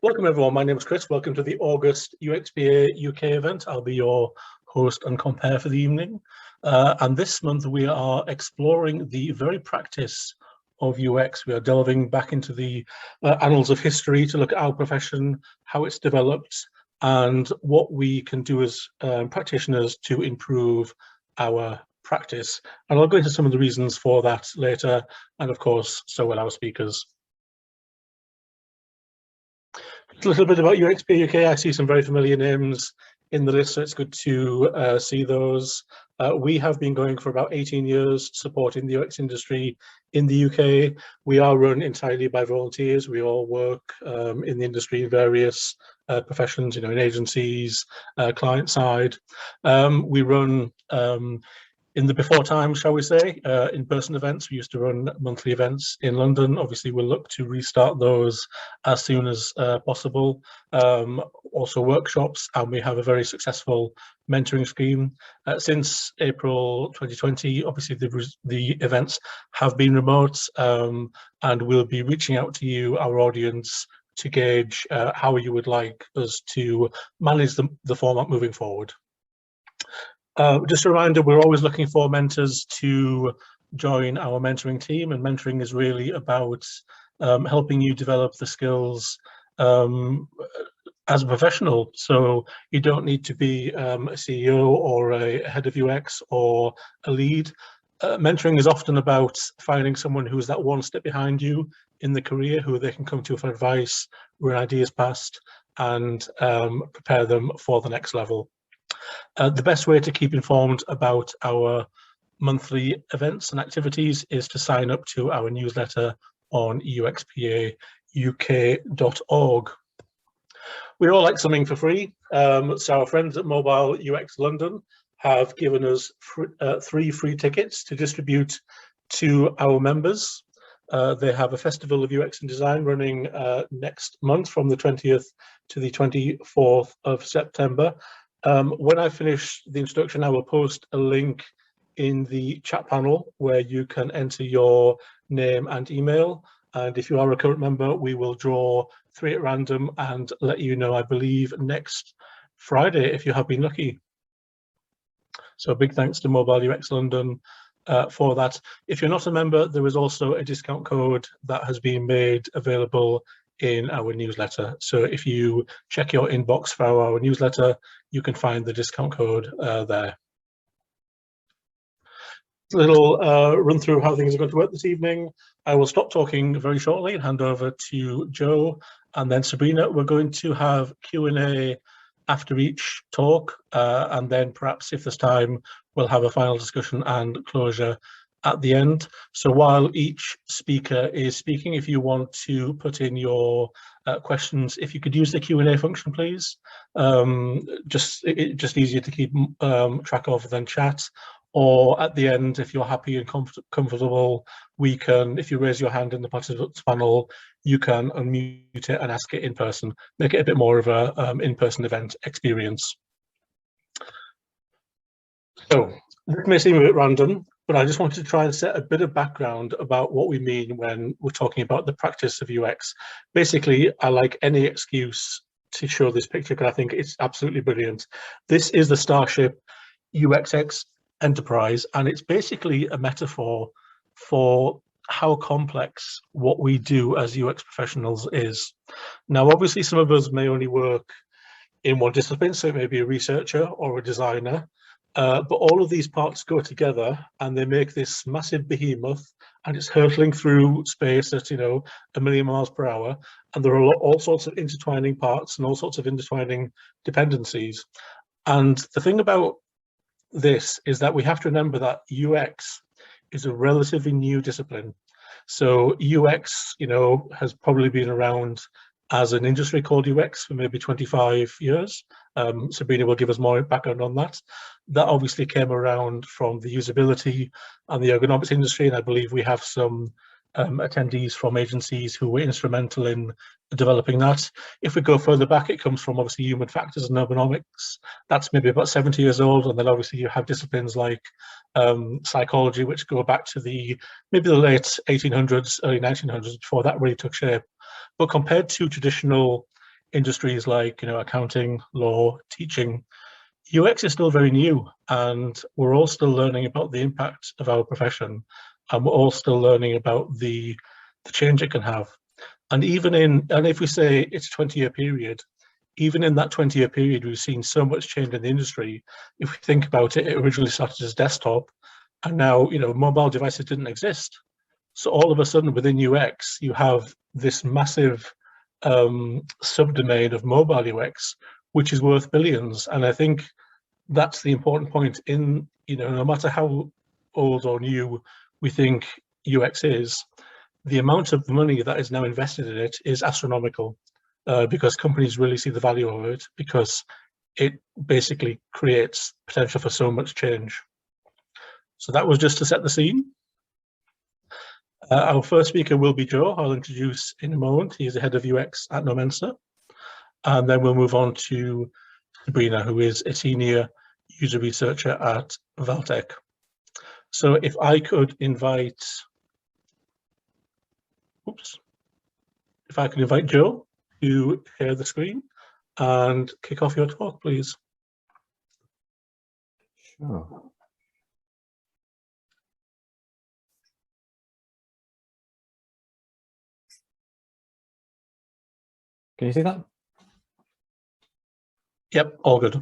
Welcome everyone, my name is Chris. Welcome to the August UXPA UK event. I'll be your host and compere for the evening. And this month we are exploring the very practice of UX. We are delving back into the annals of history to look at our profession, how it's developed, and what we can do as practitioners to improve our practice. And I'll go into some of the reasons for that later, and of course, so will our speakers. A little bit about UXPA UK. I see some very familiar names in the list, so it's good to see those. We have been going for about 18 years supporting the UX industry in the UK. We are run entirely by volunteers. We all work in the industry in various professions, in agencies, client side. We run in the before times, shall we say, in-person events. We used to run monthly events in London. Obviously, we'll look to restart those as soon as possible. Also workshops, and we have a very successful mentoring scheme. Since April 2020, obviously the events have been remote, and we'll be reaching out to you, our audience, to gauge how you would like us to manage the format moving forward. Just a reminder, we're always looking for mentors to join our mentoring team, and mentoring is really about helping you develop the skills as a professional. So you don't need to be a CEO or a head of UX or a lead. Mentoring is often about finding someone who's that one step behind you in the career, who they can come to for advice, run ideas past, and prepare them for the next level. The best way to keep informed about our monthly events and activities is to sign up to our newsletter on uxpauk.org. We all like something for free, so our friends at Mobile UX London have given us 3 free tickets to distribute to our members. They have a Festival of UX and Design running next month from the 20th to the 24th of September. When I finish the introduction, I will post a link in the chat panel where you can enter your name and email. And if you are a current member, we will draw 3 at random and let you know, I believe, next Friday, if you have been lucky. So big thanks to Mobile UX London for that. If you're not a member, there is also a discount code that has been made available in our newsletter. So if you check your inbox for our newsletter, you can find the discount code there. A little run through how things are going to work this evening. I will stop talking very shortly and hand over to Joe and then Sabrina. We're going to have Q&A after each talk, and then perhaps if there's time, we'll have a final discussion and closure at the end. So while each speaker is speaking, if you want to put in your questions, if you could use the Q&A function, please. Just easier to keep track of than chat. Or at the end, if you're happy and comfortable, we can, if you raise your hand in the participants panel, you can unmute it and ask it in person. Make it a bit more of a in-person event experience. So this may seem a bit random, but I just wanted to try and set a bit of background about what we mean when we're talking about the practice of UX. Basically, I like any excuse to show this picture because I think it's absolutely brilliant. This is the Starship UXX Enterprise, and it's basically a metaphor for how complex what we do as UX professionals is. Now, obviously, some of us may only work in one discipline, so maybe a researcher or a designer. But all of these parts go together and they make this massive behemoth, and it's hurtling through space at 1 million miles per hour, and there are all sorts of intertwining parts and all sorts of intertwining dependencies. And the thing about this is that we have to remember that UX is a relatively new discipline. So UX has probably been around as an industry called UX for maybe 25 years. Sabrina will give us more background on that. That obviously came around from the usability and the ergonomics industry, and I believe we have some attendees from agencies who were instrumental in developing that. If we go further back, it comes from obviously human factors and ergonomics. That's maybe about 70 years old, and then obviously you have disciplines like psychology, which go back to maybe the late 1800s, early 1900s, before that really took shape. But compared to traditional industries like, accounting, law, teaching, UX is still very new, and we're all still learning about the impact of our profession, and we're all still learning about the change it can have. And if we say it's a 20-year period, even in that 20-year period, we've seen so much change in the industry. If we think about it, it originally started as desktop, and now, mobile devices didn't exist. So all of a sudden within UX, you have this massive subdomain of mobile UX, which is worth billions. And I think that's the important point in, no matter how old or new we think UX is, the amount of money that is now invested in it is astronomical, because companies really see the value of it, because it basically creates potential for so much change. So that was just to set the scene. Our first speaker will be Joe. I'll introduce in a moment. He's the head of UX at Nomensa. And then we'll move on to Sabrina, who is a senior user researcher at Valtech. So if I could invite, Joe to share the screen and kick off your talk, please. Sure. Can you see that? Yep, all good.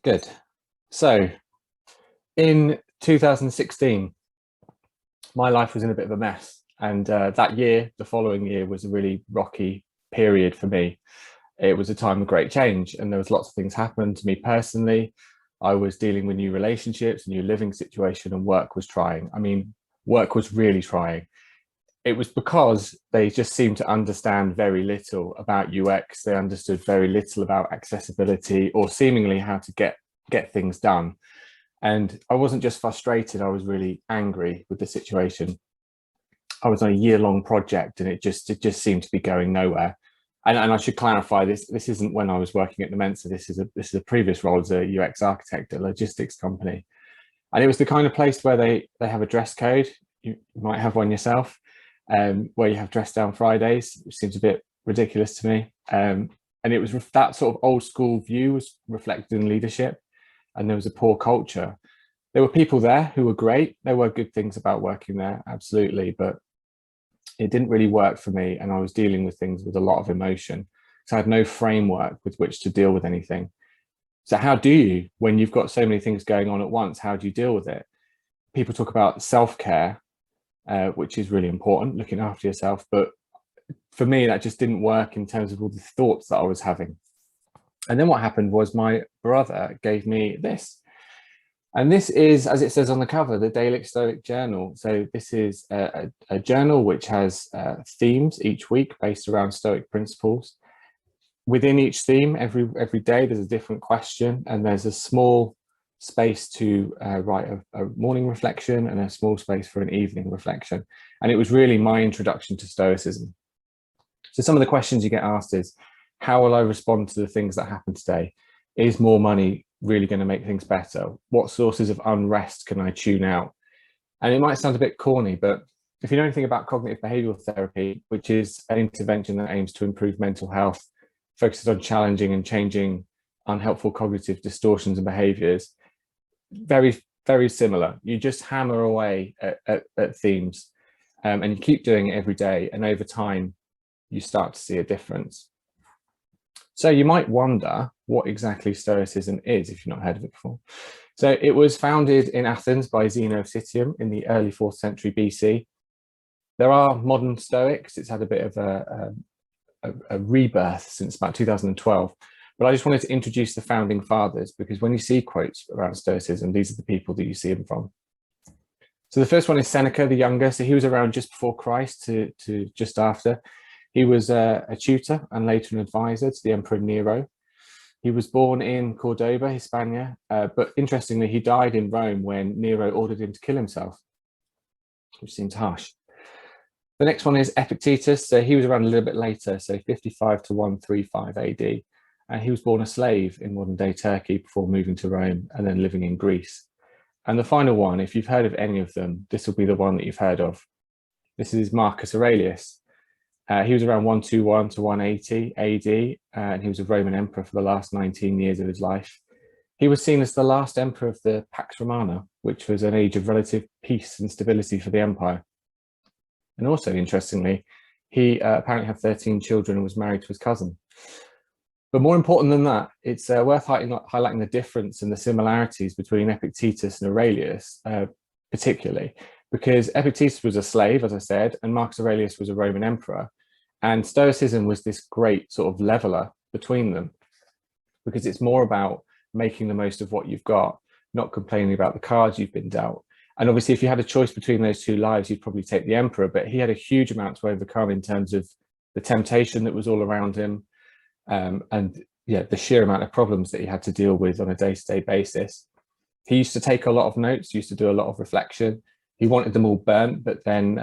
Good. So in 2016, my life was in a bit of a mess. And that year, the following year, was a really rocky period for me. It was a time of great change, and there was lots of things happening to me personally. I was dealing with new relationships, a new living situation, and work was trying. I mean, work was really trying. It was because they just seemed to understand very little about UX. They understood very little about accessibility, or seemingly how to get things done. And I wasn't just frustrated, I was really angry with the situation. I was on a year-long project, and it just seemed to be going nowhere. And I should clarify, this isn't when I was working at Nomensa. This is a previous role as a UX architect at a logistics company. And it was the kind of place where they have a dress code. You might have one yourself, where you have dress down Fridays, which seems a bit ridiculous to me. And it was that sort of old school view was reflected in leadership, and there was a poor culture. There were people there who were great. There were good things about working there, absolutely, but it didn't really work for me, and I was dealing with things with a lot of emotion. So I had no framework with which to deal with anything. So how do you, when you've got so many things going on at once, how do you deal with it? People talk about self-care, which is really important, looking after yourself. But for me, that just didn't work in terms of all the thoughts that I was having. And then what happened was my brother gave me this. And this is, as it says on the cover, the Daily Stoic Journal. So this is a journal which has themes each week based around Stoic principles. Within each theme, every day, there's a different question, and there's a small space to write a morning reflection and a small space for an evening reflection. And it was really my introduction to Stoicism. So some of the questions you get asked is, how will I respond to the things that happen today? Is more money really going to make things better? What sources of unrest can I tune out? And it might sound a bit corny, but if you know anything about cognitive behavioral therapy, which is an intervention that aims to improve mental health, focuses on challenging and changing unhelpful cognitive distortions and behaviors, very, very similar. You just hammer away at themes, and you keep doing it every day, and over time you start to see a difference. So you might wonder what exactly Stoicism is if you've not heard of it before. So it was founded in Athens by Zeno of Citium in the early 4th century BC. There are modern Stoics. It's had a bit of a rebirth since about 2012. But I just wanted to introduce the founding fathers, because when you see quotes around Stoicism, these are the people that you see them from. So the first one is Seneca the Younger. So he was around just before Christ to just after. He was a tutor and later an advisor to the Emperor Nero. He was born in Cordoba, Hispania, but interestingly, he died in Rome when Nero ordered him to kill himself, which seems harsh. The next one is Epictetus. So he was around a little bit later, so 55 to 135 AD. And he was born a slave in modern day Turkey before moving to Rome and then living in Greece. And the final one, if you've heard of any of them, this will be the one that you've heard of. This is Marcus Aurelius. He was around 121 to 180 AD, and he was a Roman emperor for the last 19 years of his life. He was seen as the last emperor of the Pax Romana, which was an age of relative peace and stability for the empire. And also, interestingly, he apparently had 13 children and was married to his cousin. But more important than that, it's worth highlighting the difference and the similarities between Epictetus and Aurelius, particularly, because Epictetus was a slave, as I said, and Marcus Aurelius was a Roman emperor. And Stoicism was this great sort of leveler between them, because it's more about making the most of what you've got, not complaining about the cards you've been dealt. And obviously, if you had a choice between those two lives, you'd probably take the emperor, but he had a huge amount to overcome in terms of the temptation that was all around him, and yeah, the sheer amount of problems that he had to deal with on a day-to-day basis. He used to take a lot of notes, used to do a lot of reflection. He wanted them all burnt, but then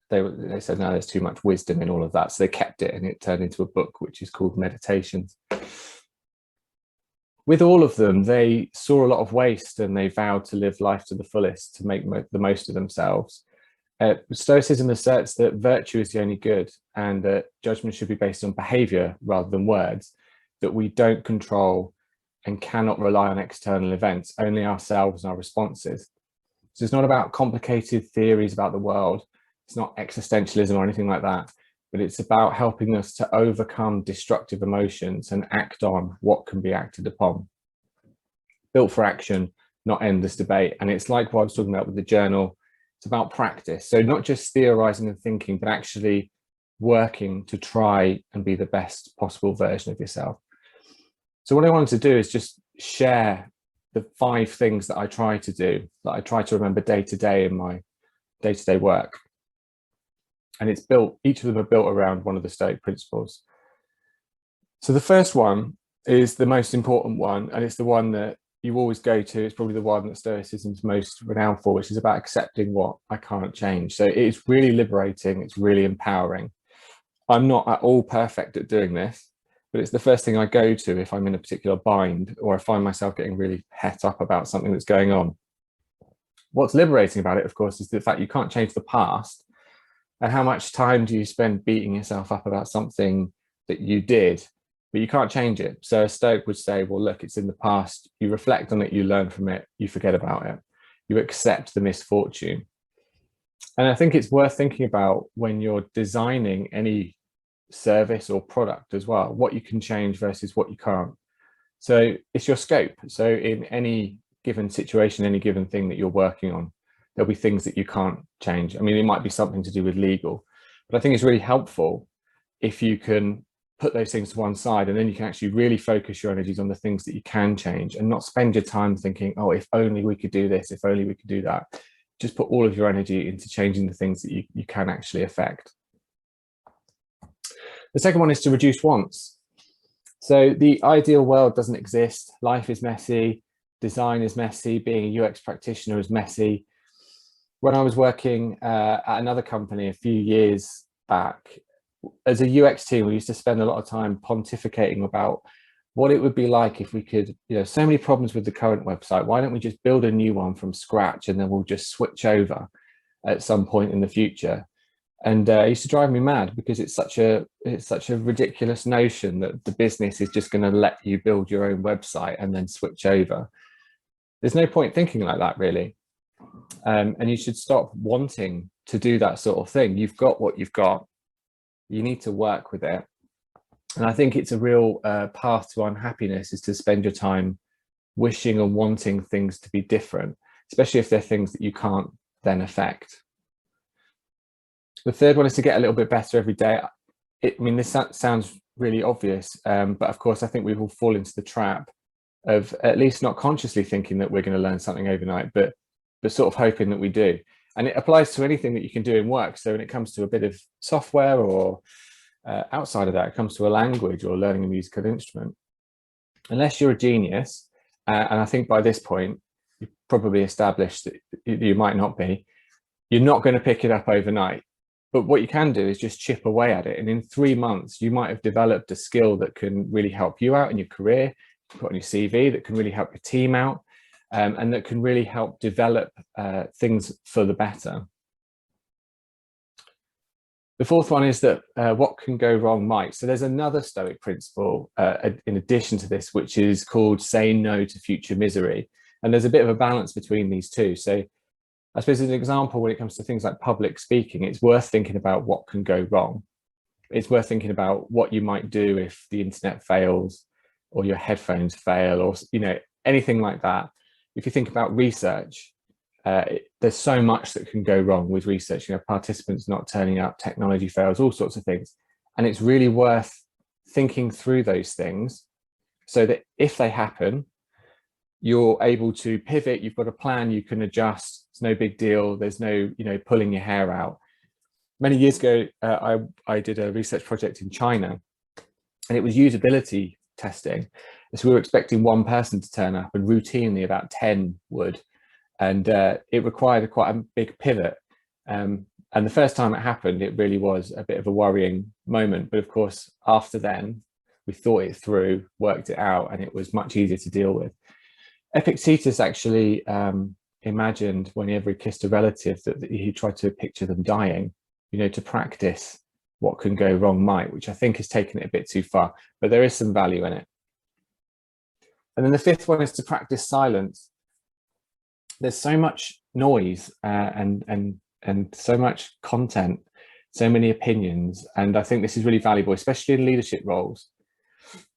they said, no, there's too much wisdom in all of that. So they kept it, and it turned into a book, which is called Meditations. With all of them, they saw a lot of waste, and they vowed to live life to the fullest, to make the most of themselves. Stoicism asserts that virtue is the only good, and that judgment should be based on behavior rather than words, that we don't control and cannot rely on external events, only ourselves and our responses. So it's not about complicated theories about the world. It's not existentialism or anything like that, but it's about helping us to overcome destructive emotions and act on what can be acted upon. Built for action, not endless debate. And it's like what I was talking about with the journal. It's about practice. So not just theorizing and thinking, but actually working to try and be the best possible version of yourself. So what I wanted to do is just share the 5 things that I try to do, that I try to remember day to day in my day-to-day work. And it's built, each of them are built around one of the Stoic principles. So the first one is the most important one, and it's the one that you always go to. It's probably the one that Stoicism is most renowned for, which is about accepting what I can't change. So it's really liberating. It's really empowering. I'm not at all perfect at doing this, but it's the first thing I go to if I'm in a particular bind, or I find myself getting really het up about something that's going on. What's liberating about it, of course, is the fact you can't change the past. And how much time do you spend beating yourself up about something that you did, but you can't change it? So a Stoic would say, well, look, it's in the past. You reflect on it, you learn from it, you forget about it. You accept the misfortune. And I think it's worth thinking about when you're designing any service or product as well, what you can change versus what you can't. So it's your scope. So in any given situation, any given thing that you're working on, there'll be things that you can't change. I mean, it might be something to do with legal, but I think it's really helpful if you can put those things to one side, and then you can actually really focus your energies on the things that you can change, and not spend your time thinking, oh, if only we could do this, if only we could do that. Just put all of your energy into changing the things that you can actually affect. The second one is to reduce wants. So the ideal world doesn't exist. Life is messy. Design is messy. Being a UX practitioner is messy. When I was working at another company a few years back, as a UX team, we used to spend a lot of time pontificating about what it would be like if we could, so many problems with the current website. Why don't we just build a new one from scratch, and then we'll just switch over at some point in the future? And it used to drive me mad, because it's such a ridiculous notion that the business is just going to let you build your own website and then switch over. There's no point thinking like that, really. And you should stop wanting to do that sort of thing. You've got what you've got. You need to work with it. And I think it's a real path to unhappiness, is to spend your time wishing and wanting things to be different, especially if they're things that you can't then affect. The third one is to get a little bit better every day. I mean, this sounds really obvious, but of course, I think we will fall into the trap of at least not consciously thinking that we're going to learn something overnight, but sort of hoping that we do. And it applies to anything that you can do in work. So when it comes to a bit of software, or outside of that, it comes to a language or learning a musical instrument, unless you're a genius, and I think by this point, you've probably established that you might not be, you're not going to pick it up overnight. But what you can do is just chip away at it. And in 3 months, you might have developed a skill that can really help you out in your career, put on your CV, that can really help your team out, and that can really help develop things for the better. The fourth one is that what can go wrong might. So there's another Stoic principle in addition to this, which is called saying no to future misery. And there's a bit of a balance between these two. So I suppose as an example, when it comes to things like public speaking, it's worth thinking about what can go wrong. It's worth thinking about what you might do if the internet fails or your headphones fail, or anything like that. If you think about research, there's so much that can go wrong with research, participants not turning up, technology fails, all sorts of things. And it's really worth thinking through those things so that if they happen, you're able to pivot, you've got a plan, you can adjust, it's no big deal, there's no, pulling your hair out. Many years ago, I did a research project in China, and it was usability testing. So we were expecting one person to turn up, and routinely about 10 would. And it required quite a big pivot. And the first time it happened, it really was a bit of a worrying moment. But of course, after then, we thought it through, worked it out, and it was much easier to deal with. Epictetus actually imagined whenever he kissed a relative that he tried to picture them dying, to practice what can go wrong might, which I think has taken it a bit too far, but there is some value in it. And then the fifth one is to practice silence. There's so much noise and so much content, so many opinions, and I think this is really valuable, especially in leadership roles,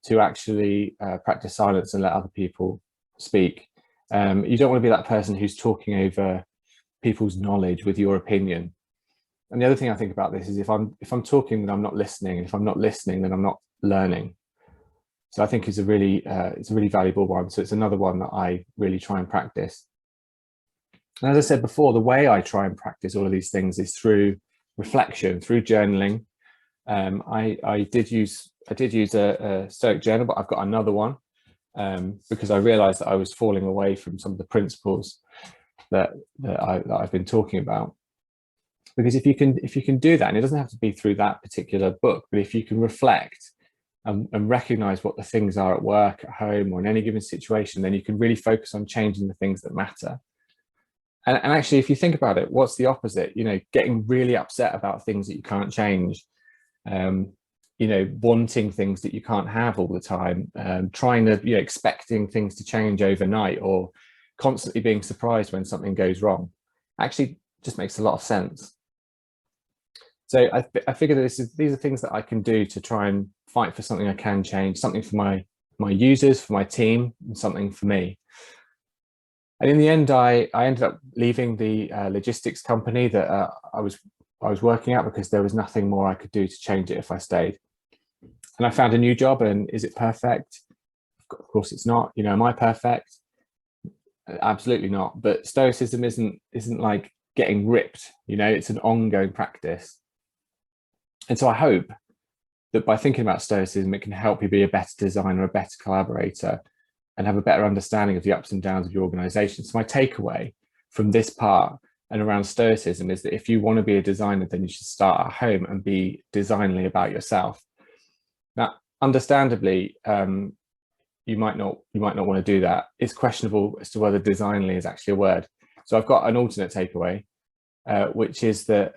to actually practice silence and let other people speak. You don't want to be that person who's talking over people's knowledge with your opinion. And the other thing I think about this is if I'm talking, then I'm not listening, and if I'm not listening, then I'm not learning. So I think it's a really valuable one. So it's another one that I really try and practice. And as I said before, the way I try and practice all of these things is through reflection, through journaling. I did use a Stoic journal, but I've got another one because I realized that I was falling away from some of the principles that I've been talking about. Because if you can do that, and it doesn't have to be through that particular book, but if you can reflect and recognize what the things are at work, at home, or in any given situation, then you can really focus on changing the things that matter. And actually, if you think about it, what's the opposite? Getting really upset about things that you can't change, wanting things that you can't have all the time, trying to, expecting things to change overnight, or constantly being surprised when something goes wrong, actually just makes a lot of sense. So I figure that these are things that I can do to try and fight for something I can change, something for my users, for my team, and something for me. And in the end, I ended up leaving the logistics company that I was working at, because there was nothing more I could do to change it if I stayed. And I found a new job, and is it perfect? Of course it's not. Am I perfect? Absolutely not. But Stoicism isn't like getting ripped. It's an ongoing practice. And so I hope that by thinking about Stoicism, it can help you be a better designer, a better collaborator, and have a better understanding of the ups and downs of your organization. So my takeaway from this part and around Stoicism is that if you want to be a designer, then you should start at home and be designly about yourself. Now, understandably, you might not want to do that. It's questionable as to whether designly is actually a word. So I've got an alternate takeaway, which is that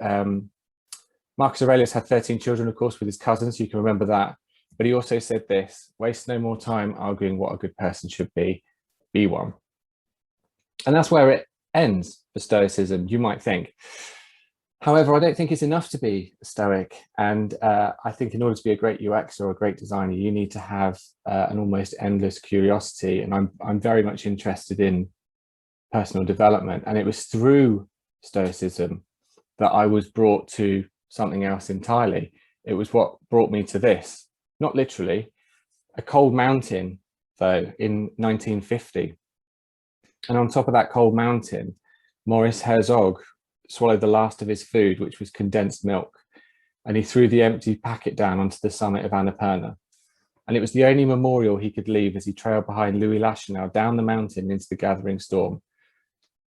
Marcus Aurelius had 13 children, of course, with his cousins. You can remember that. But he also said this: waste no more time arguing what a good person should be one. And that's where it ends for Stoicism, you might think. However, I don't think it's enough to be Stoic. And I think in order to be a great UX or a great designer, you need to have an almost endless curiosity. And I'm very much interested in personal development. And it was through Stoicism that I was brought to something else entirely. It was what brought me to this. Not literally, a cold mountain, though, in 1950. And on top of that cold mountain, Maurice Herzog swallowed the last of his food, which was condensed milk, and he threw the empty packet down onto the summit of Annapurna. And it was the only memorial he could leave as he trailed behind Louis Lachenal down the mountain into the gathering storm.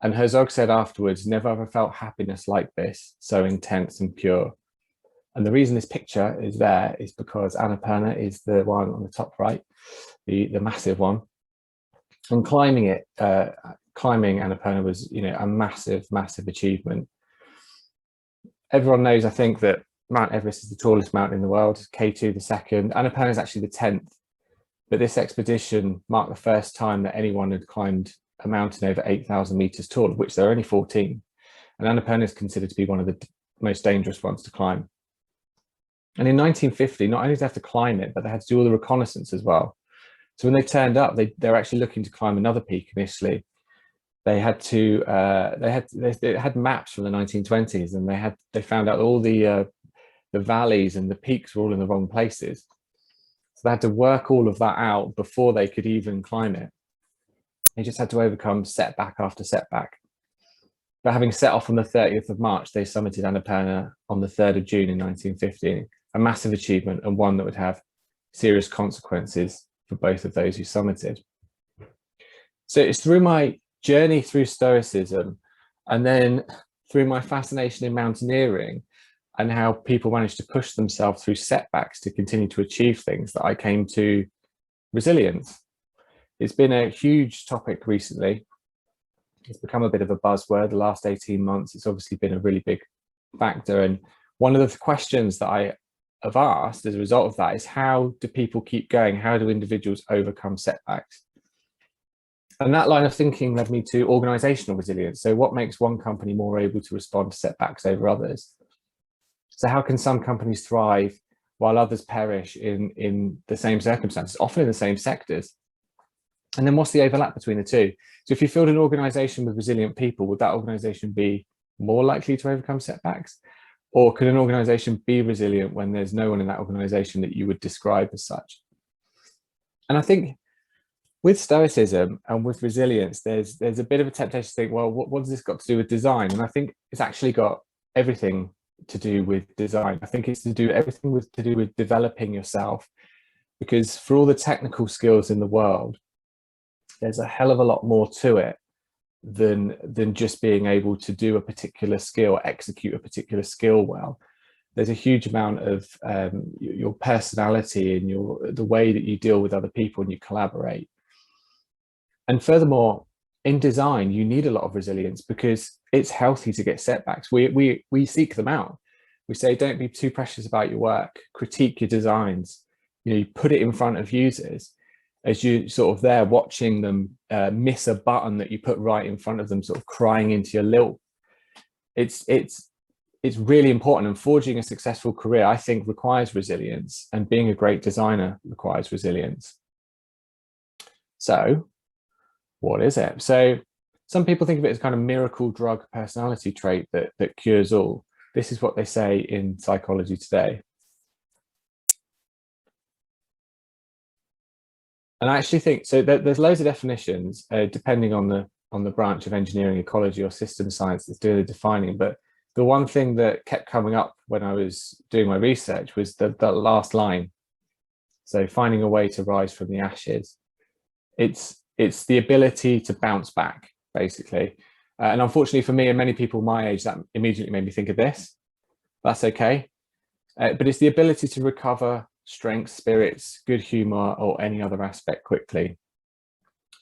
And Herzog said afterwards, "Never ever felt happiness like this, so intense and pure." And the reason this picture is there is because Annapurna is the one on the top right, the massive one. And climbing Annapurna was, a massive, massive achievement. Everyone knows, I think, that Mount Everest is the tallest mountain in the world, K2 the second, Annapurna is actually the 10th. But this expedition marked the first time that anyone had climbed a mountain over 8,000 meters tall, of which there are only 14. And Annapurna is considered to be one of the most dangerous ones to climb. And in 1950, not only did they have to climb it, but they had to do all the reconnaissance as well. So when they turned up, they were actually looking to climb another peak initially. They had to they had maps from the 1920s, and they found out all the valleys and the peaks were all in the wrong places. So they had to work all of that out before they could even climb it. They just had to overcome setback after setback. But having set off on the 30th of March, they summited Annapurna on the 3rd of June in 1950, a massive achievement and one that would have serious consequences for both of those who summited. So it's through my journey through Stoicism and then through my fascination in mountaineering and how people manage to push themselves through setbacks to continue to achieve things that I came to resilience. It's been a huge topic recently. It's become a bit of a buzzword the last 18 months. It's obviously been a really big factor. And one of the questions that I have asked as a result of that is, how do people keep going? How do individuals overcome setbacks? And that line of thinking led me to organizational resilience. So what makes one company more able to respond to setbacks over others? So how can some companies thrive while others perish in the same circumstances, often in the same sectors? And then what's the overlap between the two? So if you build an organization with resilient people, would that organization be more likely to overcome setbacks? Or could an organization be resilient when there's no one in that organization that you would describe as such? And I think with Stoicism and with resilience, there's a bit of a temptation to think, well, what has this got to do with design? And I think it's actually got everything to do with design. I think it's to do with developing yourself, because for all the technical skills in the world, there's a hell of a lot more to it than just being able to do a particular skill, execute a particular skill well. There's a huge amount of your personality and the way that you deal with other people and you collaborate. And furthermore, in design, you need a lot of resilience because it's healthy to get setbacks. We seek them out. We say, don't be too precious about your work, critique your designs. You put it in front of users as you sort of there watching them miss a button that you put right in front of them, sort of crying into your lilt. It's really important, and forging a successful career, I think, requires resilience, and being a great designer requires resilience. So what is it? So some people think of it as kind of miracle drug personality trait that cures all. This is what they say in Psychology Today. And I actually think, so there's loads of definitions depending on the branch of engineering, ecology or system science that's doing the defining. But the one thing that kept coming up when I was doing my research was the last line. So finding a way to rise from the ashes. It's the ability to bounce back, basically. And unfortunately for me and many people my age, that immediately made me think of this. That's okay. But it's the ability to recover strength, spirits, good humor, or any other aspect quickly.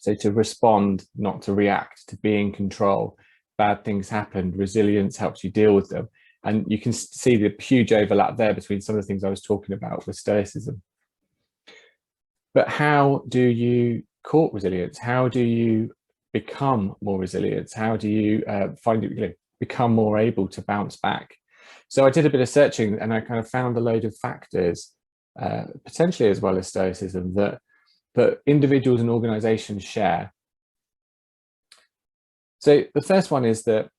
So to respond, not to react, to be in control. Bad things happen, resilience helps you deal with them. And you can see the huge overlap there between some of the things I was talking about with Stoicism. But how do you court resilience? How do you become more resilient? How do you become more able to bounce back? So I did a bit of searching and I kind of found a load of factors, potentially as well as Stoicism, that individuals and organizations share. So the first one is that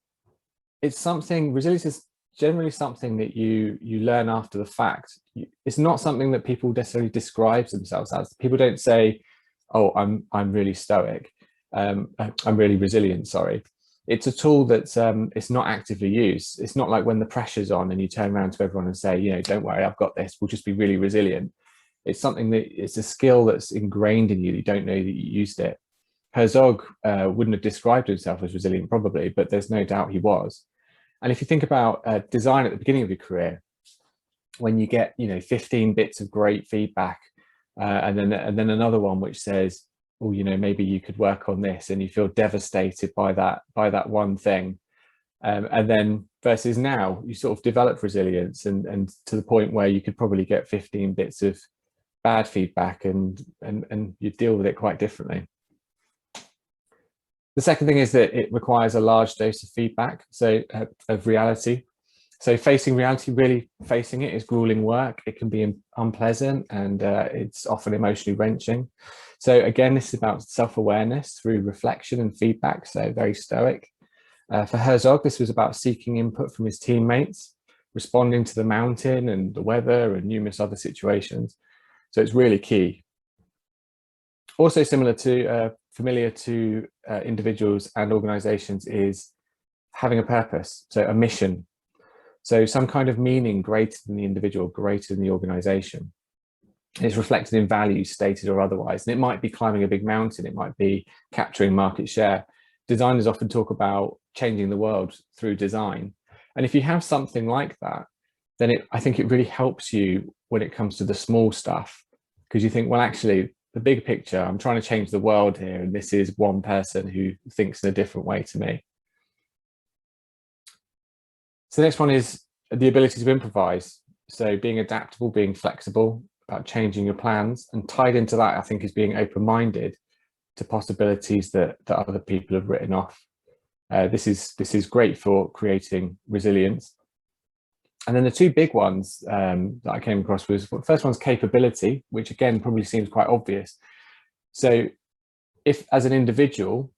resilience is generally something that you learn after the fact. It's not something that people necessarily describe themselves as. People don't say, oh, I'm really stoic. I'm really resilient, sorry. It's a tool that's it's not actively used. It's not like when the pressure's on and you turn around to everyone and say, don't worry, I've got this. We'll just be really resilient. It's something it's a skill that's ingrained in you. You don't know that you used it. Herzog wouldn't have described himself as resilient probably, but there's no doubt he was. And if you think about design at the beginning of your career, when you get 15 bits of great feedback, and then another one which says, oh, maybe you could work on this, and you feel devastated by that one thing, and then versus now you sort of develop resilience and to the point where you could probably get 15 bits of bad feedback and you deal with it quite differently. The second thing is that it requires a large dose of feedback, so of reality. So facing reality, really facing it, is grueling work. It can be unpleasant and it's often emotionally wrenching. So again, this is about self-awareness through reflection and feedback, so very Stoic. For Herzog, this was about seeking input from his teammates, responding to the mountain and the weather and numerous other situations. So it's really key. Also familiar to individuals and organizations is having a purpose, so a mission. So some kind of meaning greater than the individual, greater than the organization. It's reflected in values, stated or otherwise. And it might be climbing a big mountain, it might be capturing market share. Designers often talk about changing the world through design. And if you have something like that, then I think it really helps you when it comes to the small stuff, because you think, well, actually, the big picture, I'm trying to change the world here, and this is one person who thinks in a different way to me. So the next one is the ability to improvise. So being adaptable, being flexible, about changing your plans, and tied into that, I think, is being open-minded to possibilities that other people have written off. This is great for creating resilience. And then the two big ones that I came across was, the first one's capability, which again probably seems quite obvious. So if as an individual,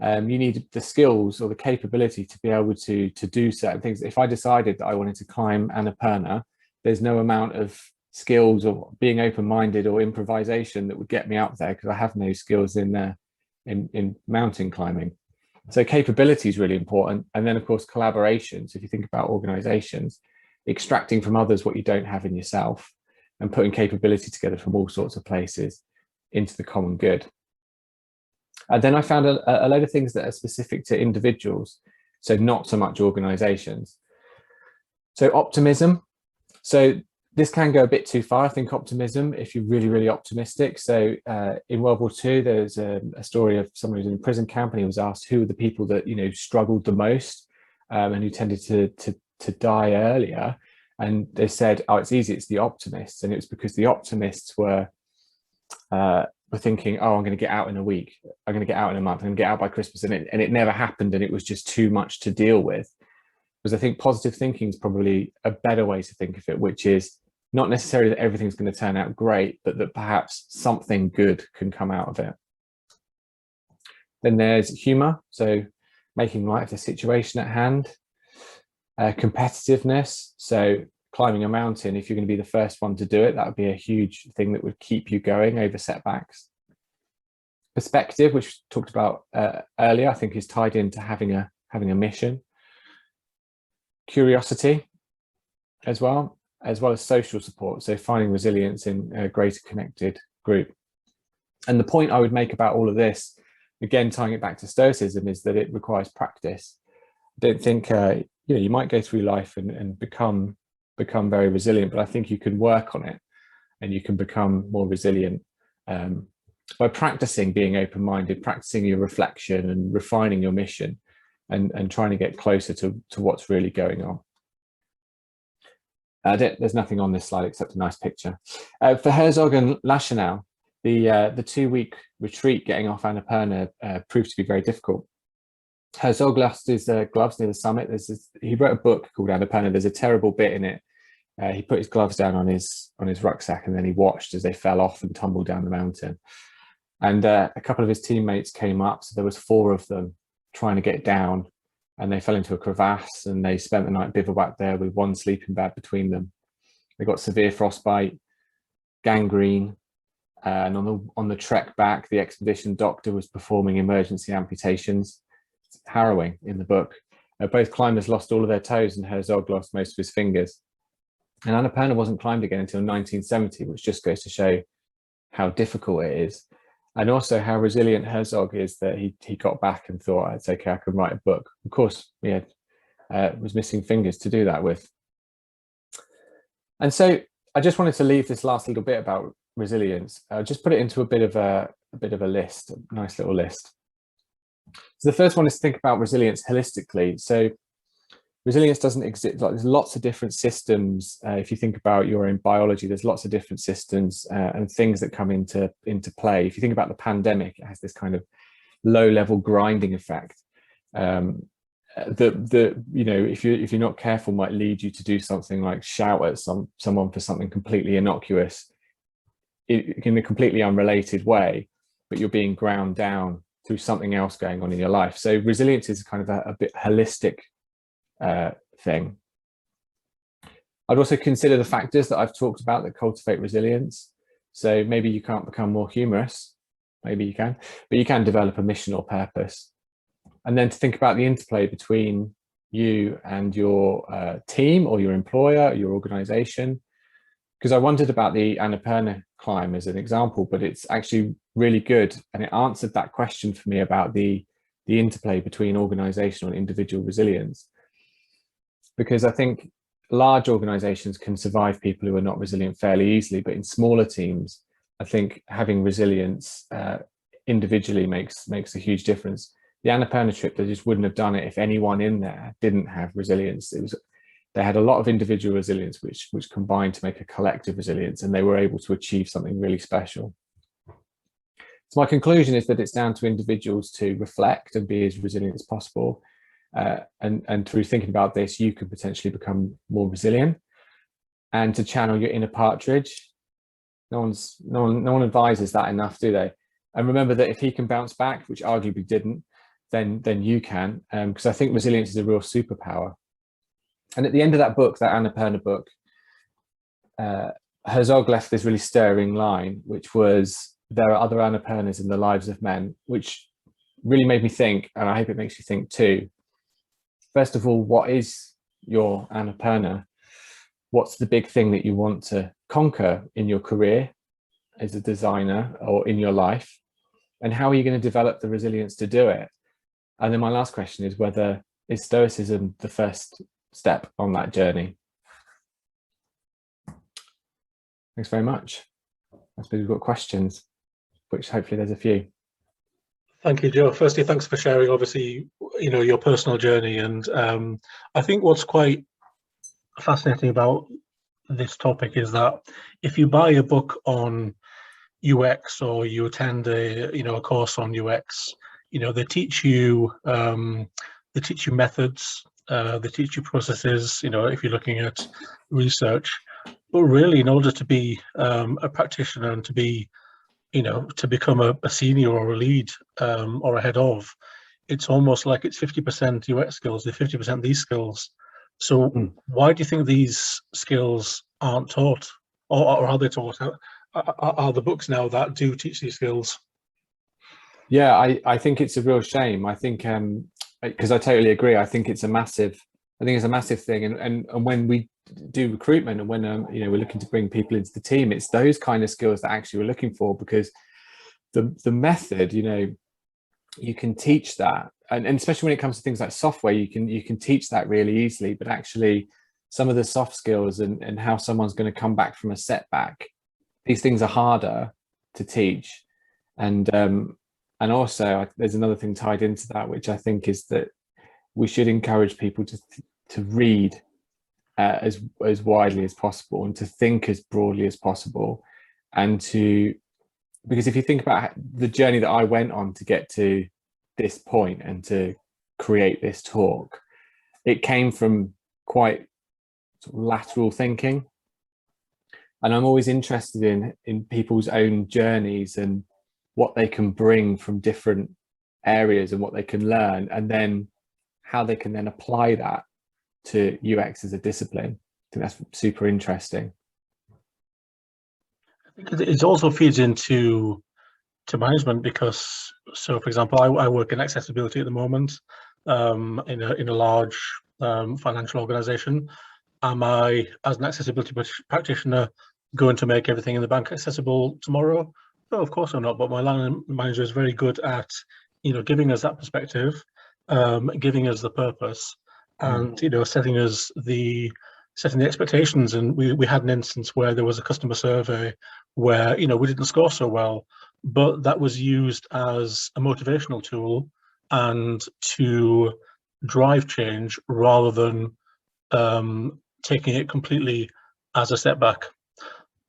you need the skills or the capability to be able to do certain things. If I decided that I wanted to climb Annapurna, there's no amount of skills or being open-minded or improvisation that would get me up there, because I have no skills in mountain climbing. So capability is really important. And then of course, collaboration. So if you think about organizations, extracting from others what you don't have in yourself and putting capability together from all sorts of places into the common good. And then I found a load of things that are specific to individuals, so not so much organizations. So optimism. So this can go a bit too far, I think, optimism, if you're really, really optimistic. So in World War II, there's a story of someone who was in a prison camp, and he was asked who were the people that, you know, struggled the most and who tended to die earlier. And they said, oh, it's easy, it's the optimists. And it was because the optimists were thinking, oh, I'm going to get out in a week, I'm going to get out in a month, I'm going to get out by Christmas, and it never happened, and it was just too much to deal with. Because I think positive thinking is probably a better way to think of it, which is not necessarily that everything's going to turn out great, but that perhaps something good can come out of it. Then there's humor, so making light of the situation at hand. Competitiveness, so climbing a mountain, if you're going to be the first one to do it, that would be a huge thing that would keep you going over setbacks. Perspective, which we talked about earlier, I think is tied into having a mission. Curiosity as well as social support, so finding resilience in a greater connected group. And the point I would make about all of this, again tying it back to Stoicism, is that it requires practice. I don't think you might go through life and become very resilient, but I think you can work on it and you can become more resilient by practicing being open-minded, practicing your reflection and refining your mission, and trying to get closer to what's really going on. There's nothing on this slide except a nice picture. For Herzog and Lachenal, the 2-week retreat getting off Annapurna proved to be very difficult. Herzog lost his gloves near the summit. He wrote a book called Annapurna. There's a terrible bit in it. He put his gloves down on his rucksack, and then he watched as they fell off and tumbled down the mountain. And a couple of his teammates came up, so there was 4 of them trying to get down, and they fell into a crevasse, and they spent the night bivouacked there with 1 sleeping bag between them. They got severe frostbite, gangrene, and on the trek back, the expedition doctor was performing emergency amputations. It's harrowing in the book. Both climbers lost all of their toes, and Herzog lost most of his fingers. And Annapurna wasn't climbed again until 1970, which just goes to show how difficult it is. And also how resilient Herzog is, that he got back and thought, it's okay, I can write a book. Of course, he was missing fingers to do that with. And so I just wanted to leave this last little bit about resilience. Just put it into a bit of a list, a nice little list. So the first one is to think about resilience holistically. So resilience doesn't exist. Like, there's lots of different systems. If you think about your own biology, there's lots of different systems and things that come into play. If you think about the pandemic, it has this kind of low level grinding effect. That you know, if you're not careful, might lead you to do something like shout at someone for something completely innocuous in a completely unrelated way, but you're being ground down through something else going on in your life. So resilience is kind of a bit holistic thing. I'd also consider the factors that I've talked about that cultivate resilience. So maybe you can't become more humorous, maybe you can, but you can develop a mission or purpose. And then to think about the interplay between you and your team or your employer, or your organization. Because I wondered about the Annapurna climb as an example, but it's actually really good. And it answered that question for me about the interplay between organizational and individual resilience. Because I think large organizations can survive people who are not resilient fairly easily, but in smaller teams, I think having resilience individually makes a huge difference. The Annapurna trip, they just wouldn't have done it if anyone in there didn't have resilience. They had a lot of individual resilience, which combined to make a collective resilience, and they were able to achieve something really special. So my conclusion is that it's down to individuals to reflect and be as resilient as possible. And through thinking about this, you could potentially become more resilient. And to channel your inner partridge, no one advises that enough, do they? And remember that if he can bounce back, which arguably didn't, then you can, because I think resilience is a real superpower. And at the end of that book, that Annapurna book, Herzog left this really stirring line, which was, there are other Annapurnas in the lives of men, which really made me think, and I hope it makes you think too. First of all, what is your Annapurna? What's the big thing that you want to conquer in your career as a designer or in your life? And how are you going to develop the resilience to do it? And then my last question is, is Stoicism the first step on that journey? Thanks very much. I suppose we've got questions, which hopefully there's a few. Thank you, Joe. Firstly, thanks for sharing, obviously, you know, your personal journey. And I think what's quite fascinating about this topic is that if you buy a book on UX or you attend a course on UX, you know, they teach you methods, they teach you processes, you know, if you're looking at research. But really, in order to be a practitioner and to be, you know, to become a senior or a lead or a head of, it's almost like it's 50% UX skills, the 50% these skills. So why do you think these skills aren't taught, or are they taught? Are the books now that do teach these skills? Yeah, I think it's a real shame. I think because I totally agree. I think it's a massive thing. And when we do recruitment and when you know, we're looking to bring people into the team, it's those kind of skills that actually we're looking for, because the method, you know, you can teach that, and especially when it comes to things like software, you can teach that really easily. But actually, some of the soft skills and how someone's going to come back from a setback, these things are harder to teach. And also, there's another thing tied into that, which I think is that we should encourage people to read as widely as possible and to think as broadly as possible, because if you think about the journey that I went on to get to this point and to create this talk, it came from quite sort of lateral thinking. And I'm always interested in people's own journeys and what they can bring from different areas and what they can learn, and then how they can then apply that to UX as a discipline. I think that's super interesting. I think it also feeds into management, because, so for example, I work in accessibility at the moment in a large financial organization. Am I, as an accessibility practitioner, going to make everything in the bank accessible tomorrow? No, of course I'm not. But my line manager is very good at, you know, giving us that perspective, giving us the purpose, and, you know, setting the expectations. And we had an instance where there was a customer survey where, you know, we didn't score so well, but that was used as a motivational tool and to drive change rather than taking it completely as a setback.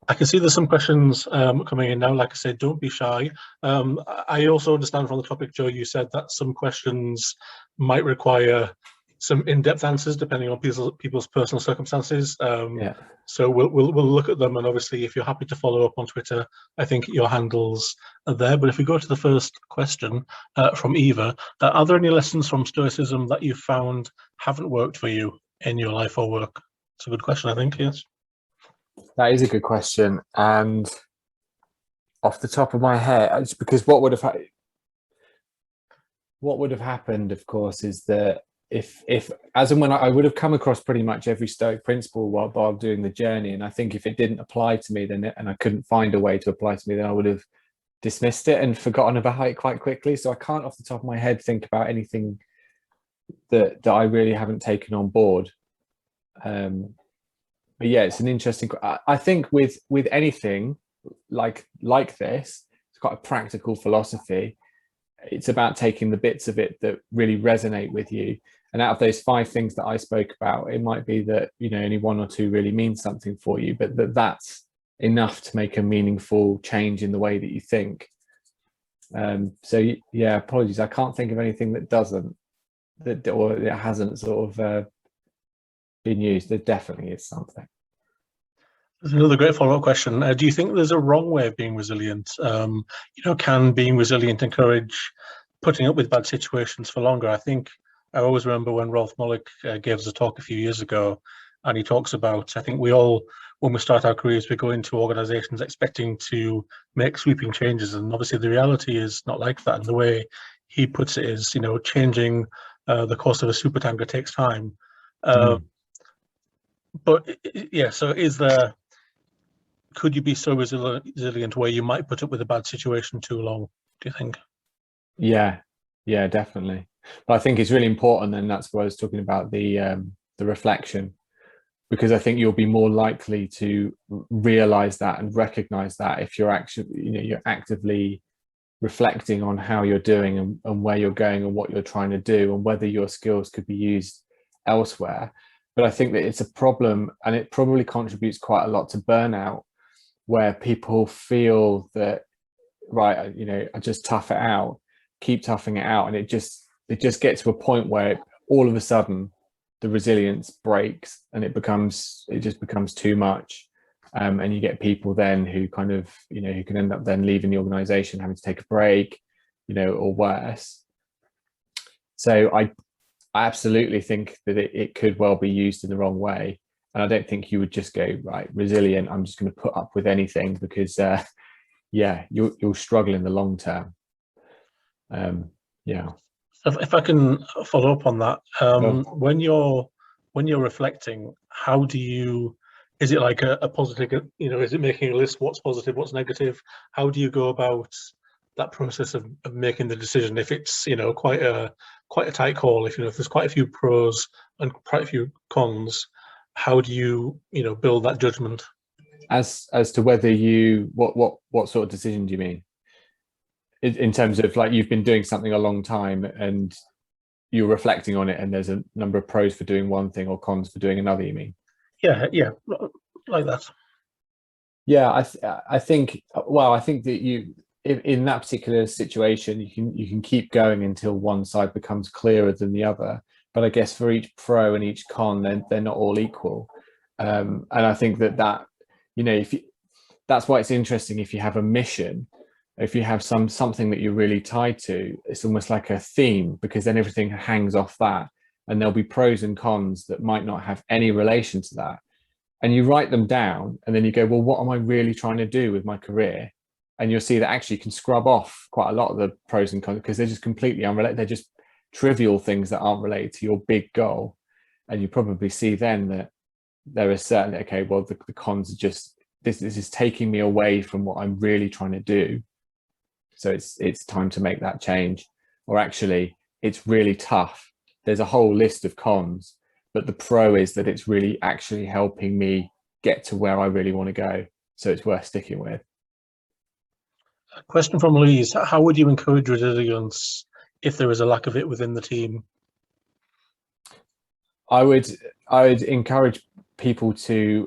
I can see there's some questions coming in now. Like I said, don't be shy. I also understand from the topic, Joe, you said that some questions might require some in-depth answers depending on people's personal circumstances. Yeah. So we'll look at them, and obviously, if you're happy to follow up on Twitter, I think your handles are there. But if we go to the first question from Eva, are there any lessons from Stoicism that you found haven't worked for you in your life or work? It's a good question, I think. Yes. That is a good question, and off the top of my head, it's because what would have happened, of course, is that if as and when I would have come across pretty much every Stoic principle while doing the journey, and I think if it didn't apply to me, then and I couldn't find a way to apply to me, then I would have dismissed it and forgotten about it quite quickly. So I can't, off the top of my head, think about anything that I really haven't taken on board. But yeah, it's an interesting. I think with anything like this, it's quite a practical philosophy. It's about taking the bits of it that really resonate with you, and out of those 5 things that I spoke about, it might be that only 1 or 2 really mean something for you, but that's enough to make a meaningful change in the way that you think. So yeah, apologies, I can't think of anything that doesn't, or it hasn't sort of been used. There definitely is something. There's another great follow-up question. Do you think there's a wrong way of being resilient? Can being resilient encourage putting up with bad situations for longer? I always remember when Rolf Mollick gave us a talk a few years ago, and he talks about, I think we all, when we start our careers, we go into organizations expecting to make sweeping changes, and obviously the reality is not like that. And the way he puts it is, changing the course of a supertanker takes time. But yeah, so could you be so resilient where you might put up with a bad situation too long, do you think? Yeah, definitely. But I think it's really important, and that's why I was talking about the reflection, because I think you'll be more likely to realize that and recognize that if you're actually, you're actively reflecting on how you're doing and where you're going and what you're trying to do and whether your skills could be used elsewhere. But I think that it's a problem, and it probably contributes quite a lot to burnout, where people feel that, right, I just tough it out, keep toughing it out, and it just gets to a point where all of a sudden the resilience breaks and it just becomes too much, and you get people then who kind of who can end up then leaving the organization, having to take a break, or worse. So I absolutely think that it could well be used in the wrong way. And I don't think you would just go, right, resilient, I'm just going to put up with anything, because yeah, you'll struggle in the long term. Yeah. If I can follow up on that, when you're reflecting, how do you, is it like a positive, is it making a list, what's positive, what's negative? How do you go about that process of making the decision if it's quite a tight call, if there's quite a few pros and quite a few cons? How do you build that judgment as to whether what sort of decision do you mean, in terms of, like, you've been doing something a long time and you're reflecting on it and there's a number of pros for doing one thing or cons for doing another, you mean? Yeah, like that. Yeah, I think that you, in that particular situation, you can keep going until one side becomes clearer than the other. But I guess for each pro and each con, they're not all equal. And I think that that's why it's interesting if you have a mission, if you have something that you're really tied to, it's almost like a theme, because then everything hangs off that, and there'll be pros and cons that might not have any relation to that. And you write them down, and then you go, well, what am I really trying to do with my career? And you'll see that actually you can scrub off quite a lot of the pros and cons, because they're just completely unrelated. They're just trivial things that aren't related to your big goal. And you probably see then that there is certainly, okay, well, the cons are just, this is taking me away from what I'm really trying to do. So it's time to make that change. Or actually, it's really tough. There's a whole list of cons, but the pro is that it's really actually helping me get to where I really want to go. So it's worth sticking with. A question from Louise: how would you encourage resilience if there is a lack of it within the team? I would encourage people to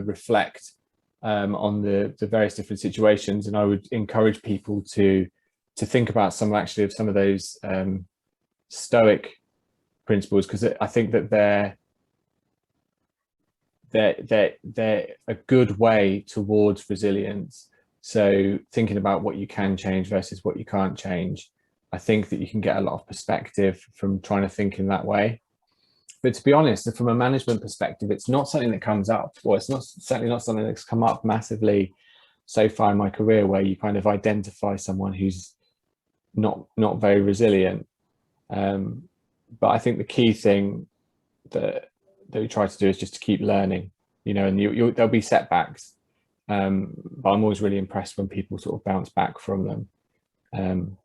reflect on the various different situations, and I would encourage people to think about some of those Stoic principles, because I think that they're a good way towards resilience. So thinking about what you can change versus what you can't change, I think that you can get a lot of perspective from trying to think in that way. But to be honest, from a management perspective, it's not something that comes up, or it's certainly not something that's come up massively so far in my career, where you kind of identify someone who's not very resilient. But I think the key thing that we try to do is just to keep learning, and there'll be setbacks, but I'm always really impressed when people sort of bounce back from them, and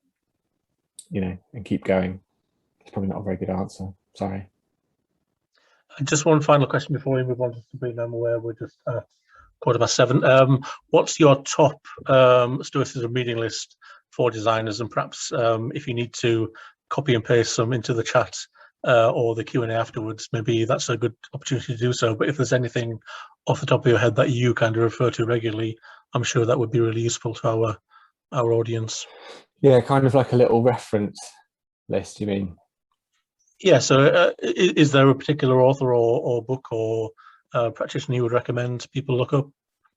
keep going. It's probably not a very good answer, sorry. Just one final question before we move on to Sabrina. I'm aware we're just 7:15. What's your top Stoicism reading list for designers? And perhaps if you need to copy and paste some into the chat or the Q&A afterwards, maybe that's a good opportunity to do so. But if there's anything off the top of your head that you kind of refer to regularly, I'm sure that would be really useful to our audience. Yeah, kind of like a little reference list, you mean? Yeah, so is there a particular author or book or practitioner you would recommend people look up?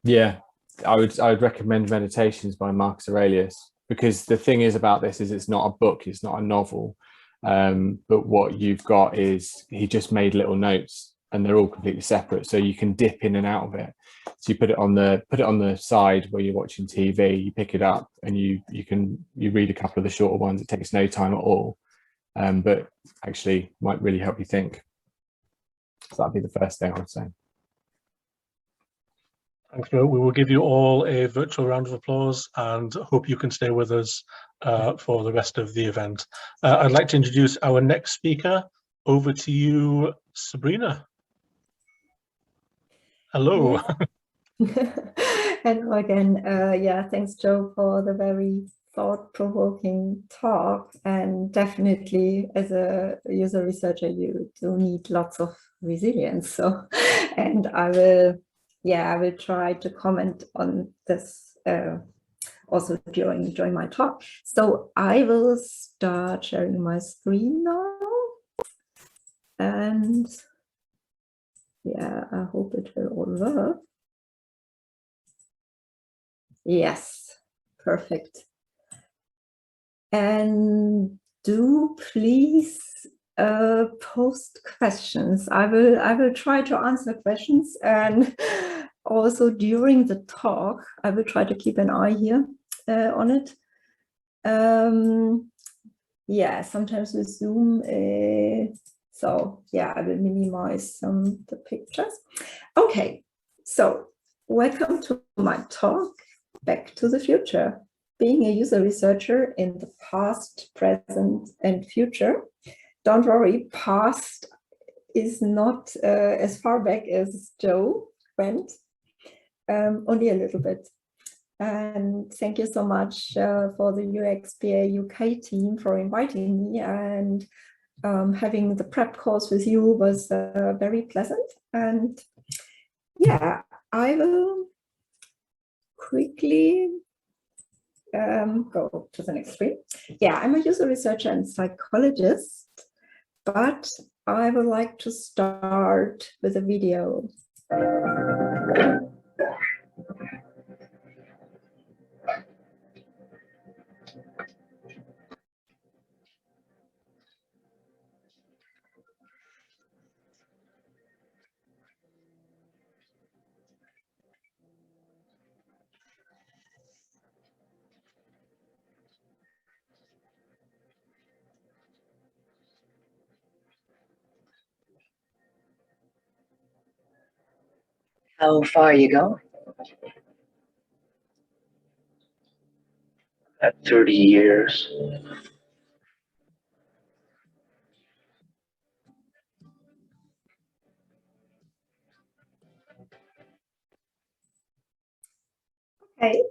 Yeah, I would recommend Meditations by Marcus Aurelius, because the thing is about this is it's not a book, it's not a novel, but what you've got is he just made little notes, and they're all completely separate, so you can dip in and out of it. So you put it on the side where you're watching TV, you pick it up, and you read a couple of the shorter ones. It takes no time at all, but actually might really help you think. So that'd be the first thing I would say. Thanks, Joe. We will give you all a virtual round of applause and hope you can stay with us for the rest of the event. I'd like to introduce our next speaker. Over to you, Sabrina. Hello. Hello again. Yeah, thanks, Joe, for the very thought-provoking talk. And definitely, as a user researcher, you do need lots of resilience. So, and I will try to comment on this also during my talk. So I will start sharing my screen now, and yeah, I hope it will all work. Yes, perfect. And do please post questions. I will try to answer questions, and also during the talk, I will try to keep an eye here on it. Yeah, sometimes with Zoom. So yeah, I will minimize the pictures. Okay, so welcome to my talk, Back to the Future, being a user researcher in the past, present, and future. Don't worry, past is not as far back as Joe went, only a little bit. And thank you so much for the UXPA UK team for inviting me, and having the prep course with you was very pleasant. And yeah, I will quickly go to the next screen. Yeah, I'm a user researcher and psychologist, but I would like to start with a video. How far are you going? At 30 years. Okay,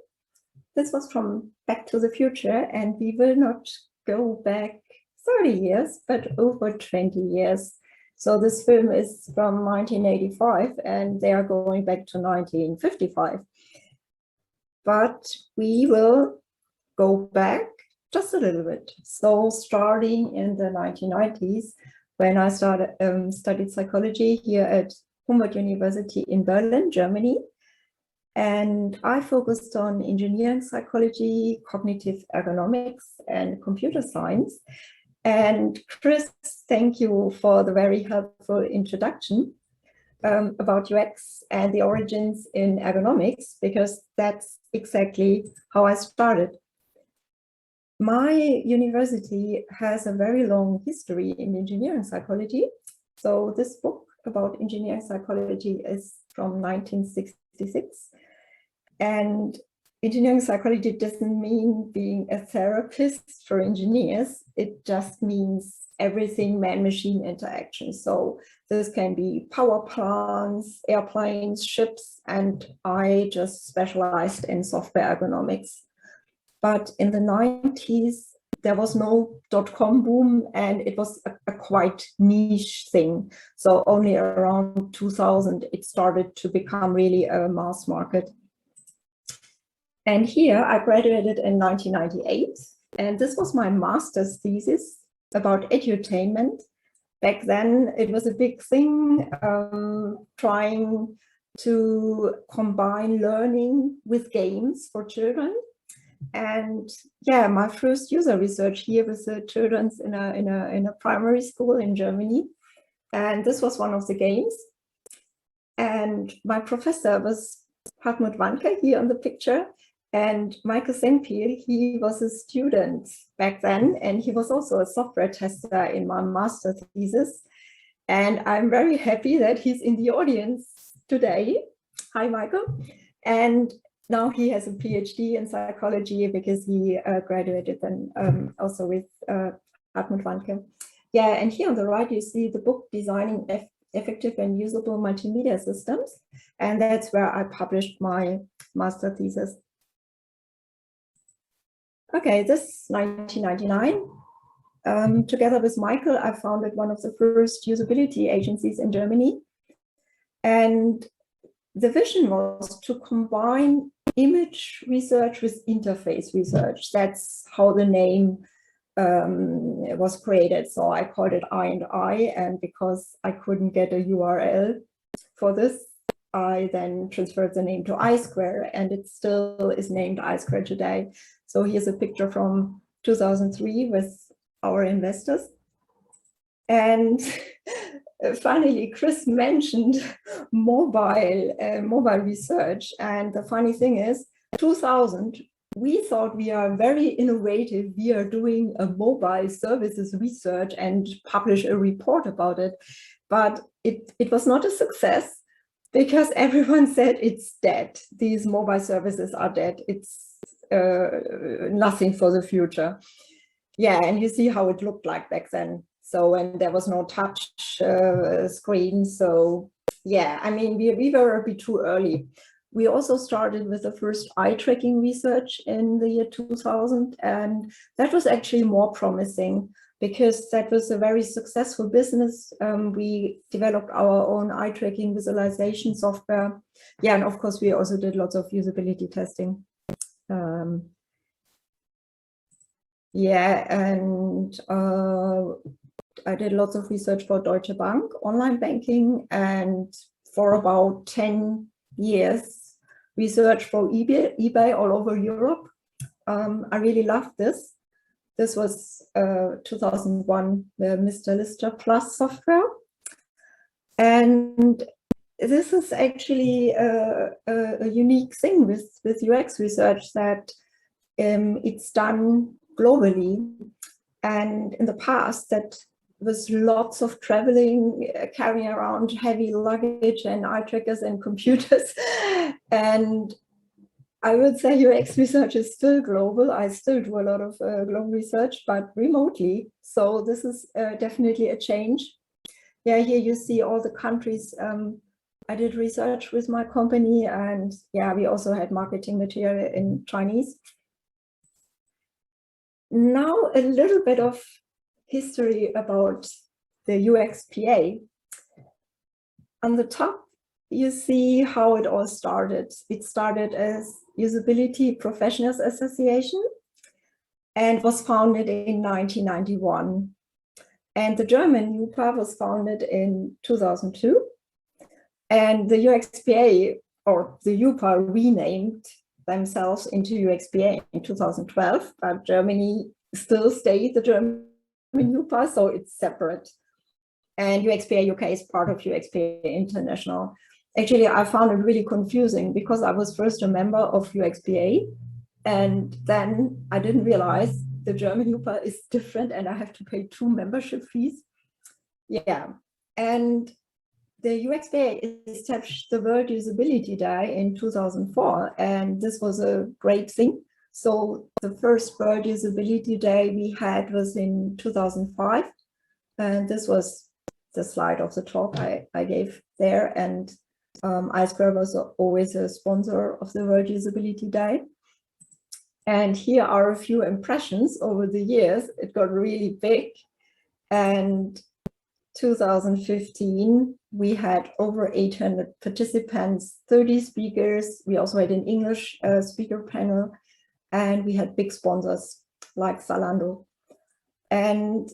this was from Back to the Future, and we will not go back 30 years, but over 20 years. So this film is from 1985 and they are going back to 1955. But we will go back just a little bit. So starting in the 1990s, when I studied psychology here at Humboldt University in Berlin, Germany. And I focused on engineering psychology, cognitive ergonomics, and computer science. And Chris, thank you for the very helpful introduction about UX and the origins in ergonomics, because that's exactly how I started. My university has a very long history in engineering psychology. So this book about engineering psychology is from 1966. And engineering psychology doesn't mean being a therapist for engineers. It just means everything man-machine interaction. So this can be power plants, airplanes, ships, and I just specialized in software ergonomics. But in the 90s, there was no dot-com boom and it was a quite niche thing. So only around 2000, it started to become really a mass market. And here I graduated in 1998. And this was my master's thesis about edutainment. Back then, it was a big thing, trying to combine learning with games for children. And yeah, my first user research here was the children's in a primary school in Germany. And this was one of the games. And my professor was Hartmut Wanke here on the picture. And Michael Sempiel, he was a student back then, and he was also a software tester in my master thesis. And I'm very happy that he's in the audience today. Hi, Michael. And now he has a PhD in psychology because he graduated then also with Hartmut Wanke. Yeah, and here on the right, you see the book Designing Effective and Usable Multimedia Systems. And that's where I published my master thesis. Okay, this is 1999. Together with Michael, I founded one of the first usability agencies in Germany. And the vision was to combine image research with interface research. That's how the name was created. So I called it I&I, and because I couldn't get a URL for this, I then transferred the name to I2, and it still is named I2 today. So here's a picture from 2003 with our investors. And finally, Chris mentioned mobile research. And the funny thing is, 2000, we thought we are very innovative. We are doing a mobile services research and publish a report about it. But it was not a success because everyone said it's dead. These mobile services are dead. It's nothing for the future. Yeah, and you see how it looked like back then. So when there was no touch screen. So yeah, I mean, we were a bit too early. We also started with the first eye tracking research in the year 2000. And that was actually more promising because that was a very successful business. We developed our own eye tracking visualization software. Yeah, and of course, we also did lots of usability testing. Yeah, and I did lots of research for Deutsche Bank, online banking, and for about 10 years, research for eBay all over Europe. I really loved this. This was 2001, the Mr. Lister Plus software. And this is actually a unique thing with UX research that it's done globally. And in the past, that was lots of traveling, carrying around heavy luggage and eye trackers and computers. And I would say UX research is still global. I still do a lot of global research, but remotely. So this is definitely a change. Yeah, here you see all the countries. I did research with my company, and yeah, we also had marketing material in Chinese. now a little bit of history about the UXPA. On the top, you see how it all started. It started as Usability Professionals Association and was founded in 1991. And the German UPA was founded in 2002. And the UXPA, or the UPA, renamed themselves into UXPA in 2012, but Germany still stayed the German UPA, so it's separate. And UXPA UK is part of UXPA International. Actually, I found it really confusing because I was first a member of UXPA, and then I didn't realize the German UPA is different and I have to pay 2 membership fees. Yeah, and the UXPA established the World Usability Day in 2004, and this was a great thing. So the first World Usability Day we had was in 2005, and this was the slide of the talk I gave there, and iSquare was always a sponsor of the World Usability Day. And here are a few impressions over the years. It got really big, and 2015, we had over 800 participants, 30 speakers. We also had an English speaker panel, and we had big sponsors like Zalando. And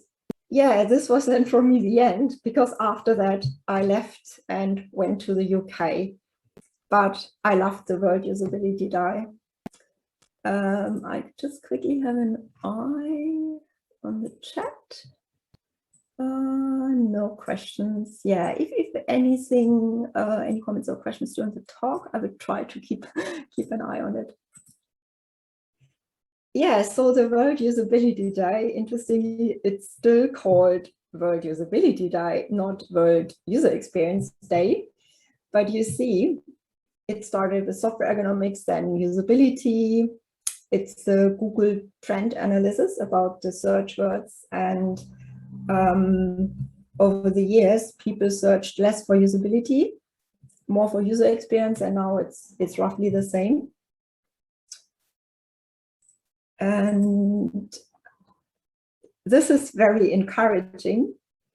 yeah, this was then for me the end, because after that, I left and went to the UK. But I loved the World Usability Day. I just quickly have an eye on the chat. No questions. Yeah, if anything, any comments or questions during the talk, I would try to keep an eye on it. Yeah, so the World Usability Day, interestingly, it's still called World Usability Day, not World User Experience Day. But you see, it started with software ergonomics, then usability. It's the Google trend analysis about the search words, and over the years, people searched less for usability, more for user experience, and now it's roughly the same. And this is very encouraging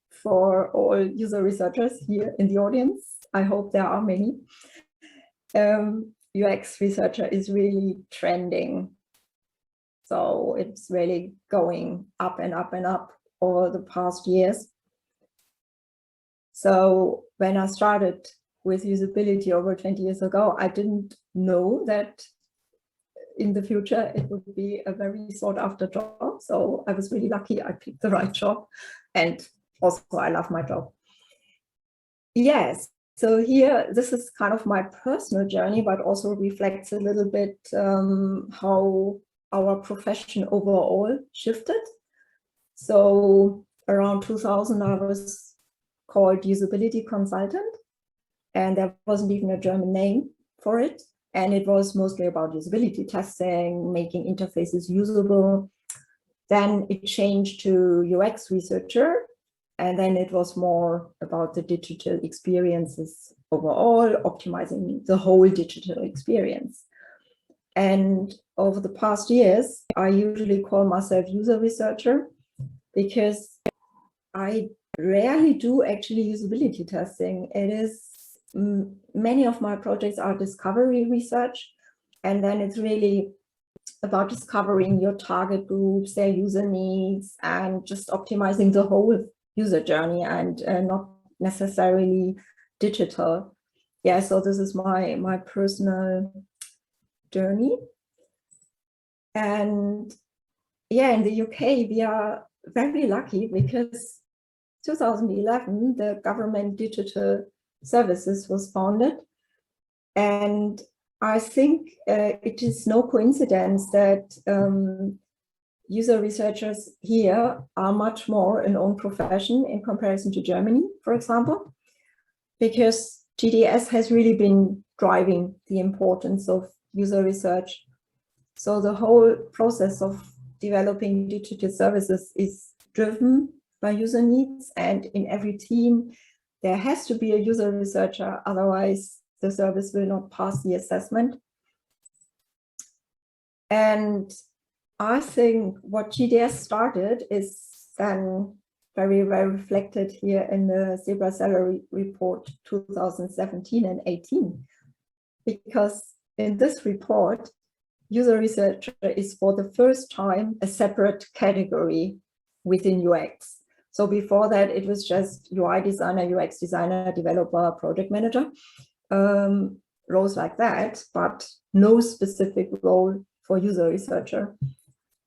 for all user researchers here in the audience. I hope there are many. UX researcher is really trending. So it's really going up and up and up over the past years. So when I started with usability over 20 years ago, I didn't know that in the future it would be a very sought after job. So I was really lucky I picked the right job, and also I love my job. Yes, so here this is kind of my personal journey, but also reflects a little bit how our profession overall shifted. So around 2000, I was called usability consultant, and there wasn't even a German name for it. And it was mostly about usability testing, making interfaces usable. Then it changed to UX researcher, and then it was more about the digital experiences overall, optimizing the whole digital experience. And over the past years, I usually call myself user researcher, because I rarely do actually usability testing. It is, many of my projects are discovery research, and then it's really about discovering your target groups, their user needs, and just optimizing the whole user journey, and not necessarily digital. Yeah, so this is my personal journey. And yeah, in the UK, we are very lucky because 2011, the Government Digital Services was founded. And I think it is no coincidence that user researchers here are much more an own profession in comparison to Germany, for example, because GDS has really been driving the importance of user research. So the whole process of developing digital services is driven by user needs, and in every team there has to be a user researcher, otherwise the service will not pass the assessment. And I think what GDS started is then very well reflected here in the Zebra Salary Report 2017 and 18, because in this report, user researcher is for the first time a separate category within UX. So before that, it was just UI designer, UX designer, developer, project manager, roles like that, but no specific role for user researcher.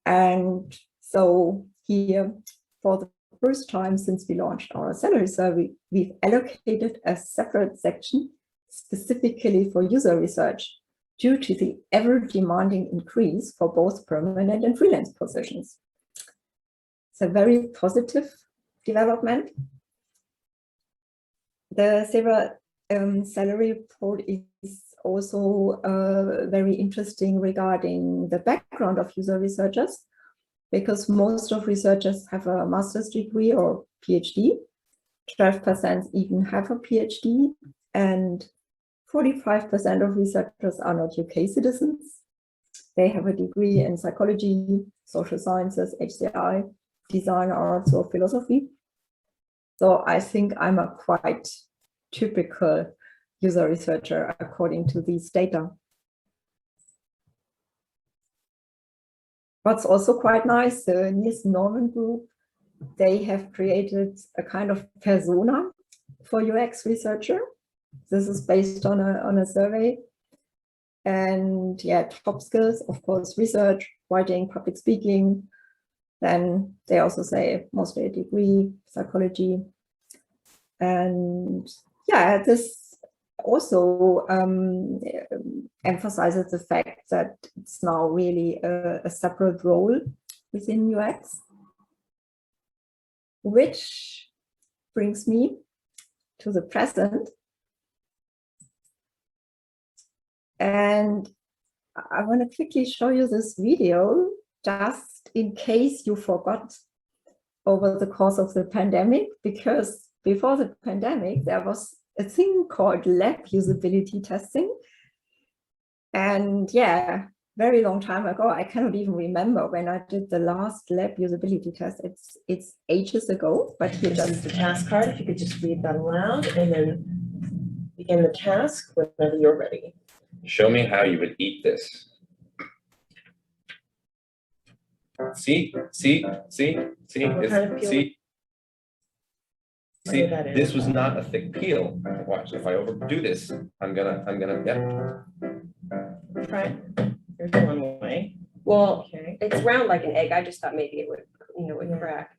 And so here, for the first time since we launched our salary survey, we've allocated a separate section specifically for user research due to the ever-demanding increase for both permanent and freelance positions. It's a very positive development. The Zebra salary report is also very interesting regarding the background of user researchers, because most of researchers have a master's degree or PhD. 12% even have a PhD, and 45% of researchers are not UK citizens. They have a degree in psychology, social sciences, HCI, design, arts, or philosophy. So I think I'm a quite typical user researcher according to these data. What's also quite nice, the Niels Norman group, they have created a kind of persona for UX researcher. This is based on a survey. And yeah, top skills, of course, research, writing, public speaking. Then they also say mostly a degree, psychology. And yeah, this also emphasizes the fact that it's now really a separate role within UX, which brings me to the present. And I want to quickly show you this video, just in case you forgot over the course of the pandemic, because before the pandemic, there was a thing called lab usability testing. And yeah, very long time ago, I cannot even remember when I did the last lab usability test. It's ages ago, but here This is just the task card. If you could just read that aloud and then begin the task whenever you're ready. Show me how you would eat this. See, What kind of peel? see. What See, that is. this was not a thick peel. Watch, if I overdo this, I'm gonna, yeah. Try it. Here's the one way. Well, Okay. it's round like an egg. I just thought maybe it would, would Yeah. crack.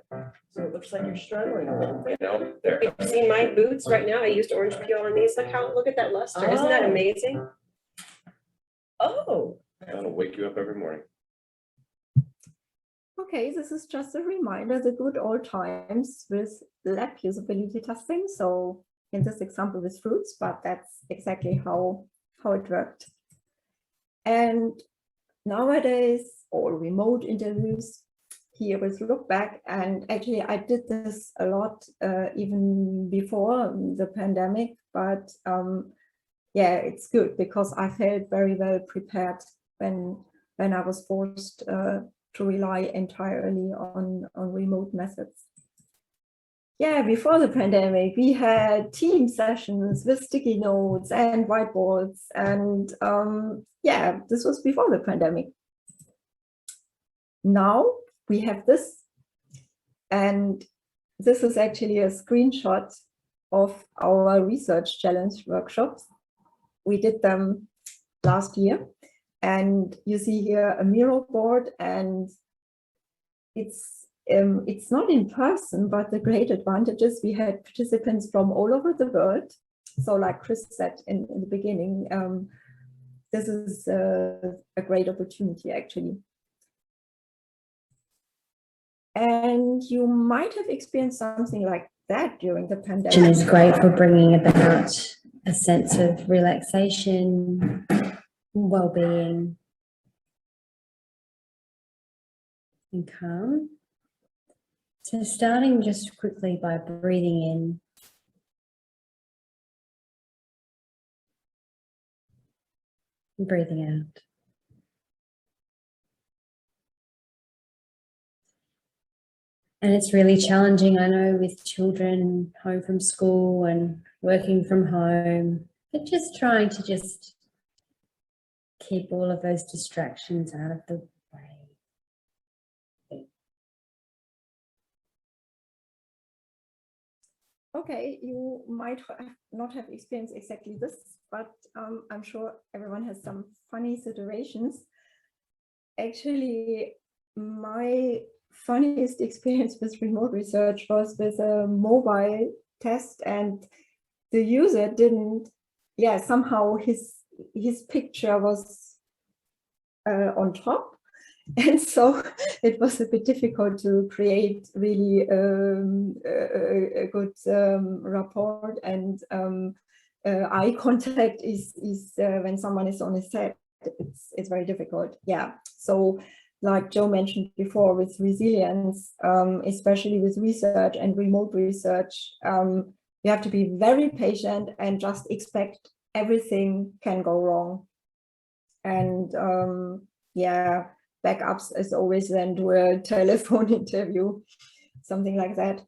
So it looks like you're struggling a little bit. You know, there. You see my boots right now? I used orange peel on these. Look at that luster. Isn't that Oh. amazing? Oh, That'll wake you up every morning. okay, this is just a reminder, the good old times with lab usability testing. So in this example with fruits, but that's exactly how it worked. And nowadays, all remote interviews, here with look back, and actually I did this a lot even before the pandemic, but yeah, it's good because I felt very well prepared when I was forced to rely entirely on remote methods. Yeah, before the pandemic, we had team sessions with sticky notes and whiteboards, and yeah, this was before the pandemic. Now we have this, and this is actually a screenshot of our research challenge workshops. We did them last year, and you see here a Miro board, and it's not in person, but the great advantage is we had participants from all over the world. So like Chris said in the beginning, this is a great opportunity actually. And you might have experienced something like that during the pandemic. Is great for bringing about a sense of relaxation, well-being, and calm. So starting just quickly by breathing in and breathing out. And it's really challenging, I know, with children home from school and working from home, but just trying to just keep all of those distractions out of the way. Okay, you might not have experienced exactly this, but I'm sure everyone has some funny situations. Actually, my funniest experience with remote research was with a mobile test, and the user didn't, somehow his picture was on top. And so it was a bit difficult to create really a good rapport, and eye contact is when someone is on a set, it's very difficult. Yeah, so like Joe mentioned before, with resilience, especially with research and remote research, you have to be very patient and just expect everything can go wrong. And yeah, backups as always, then do a telephone interview, something like that.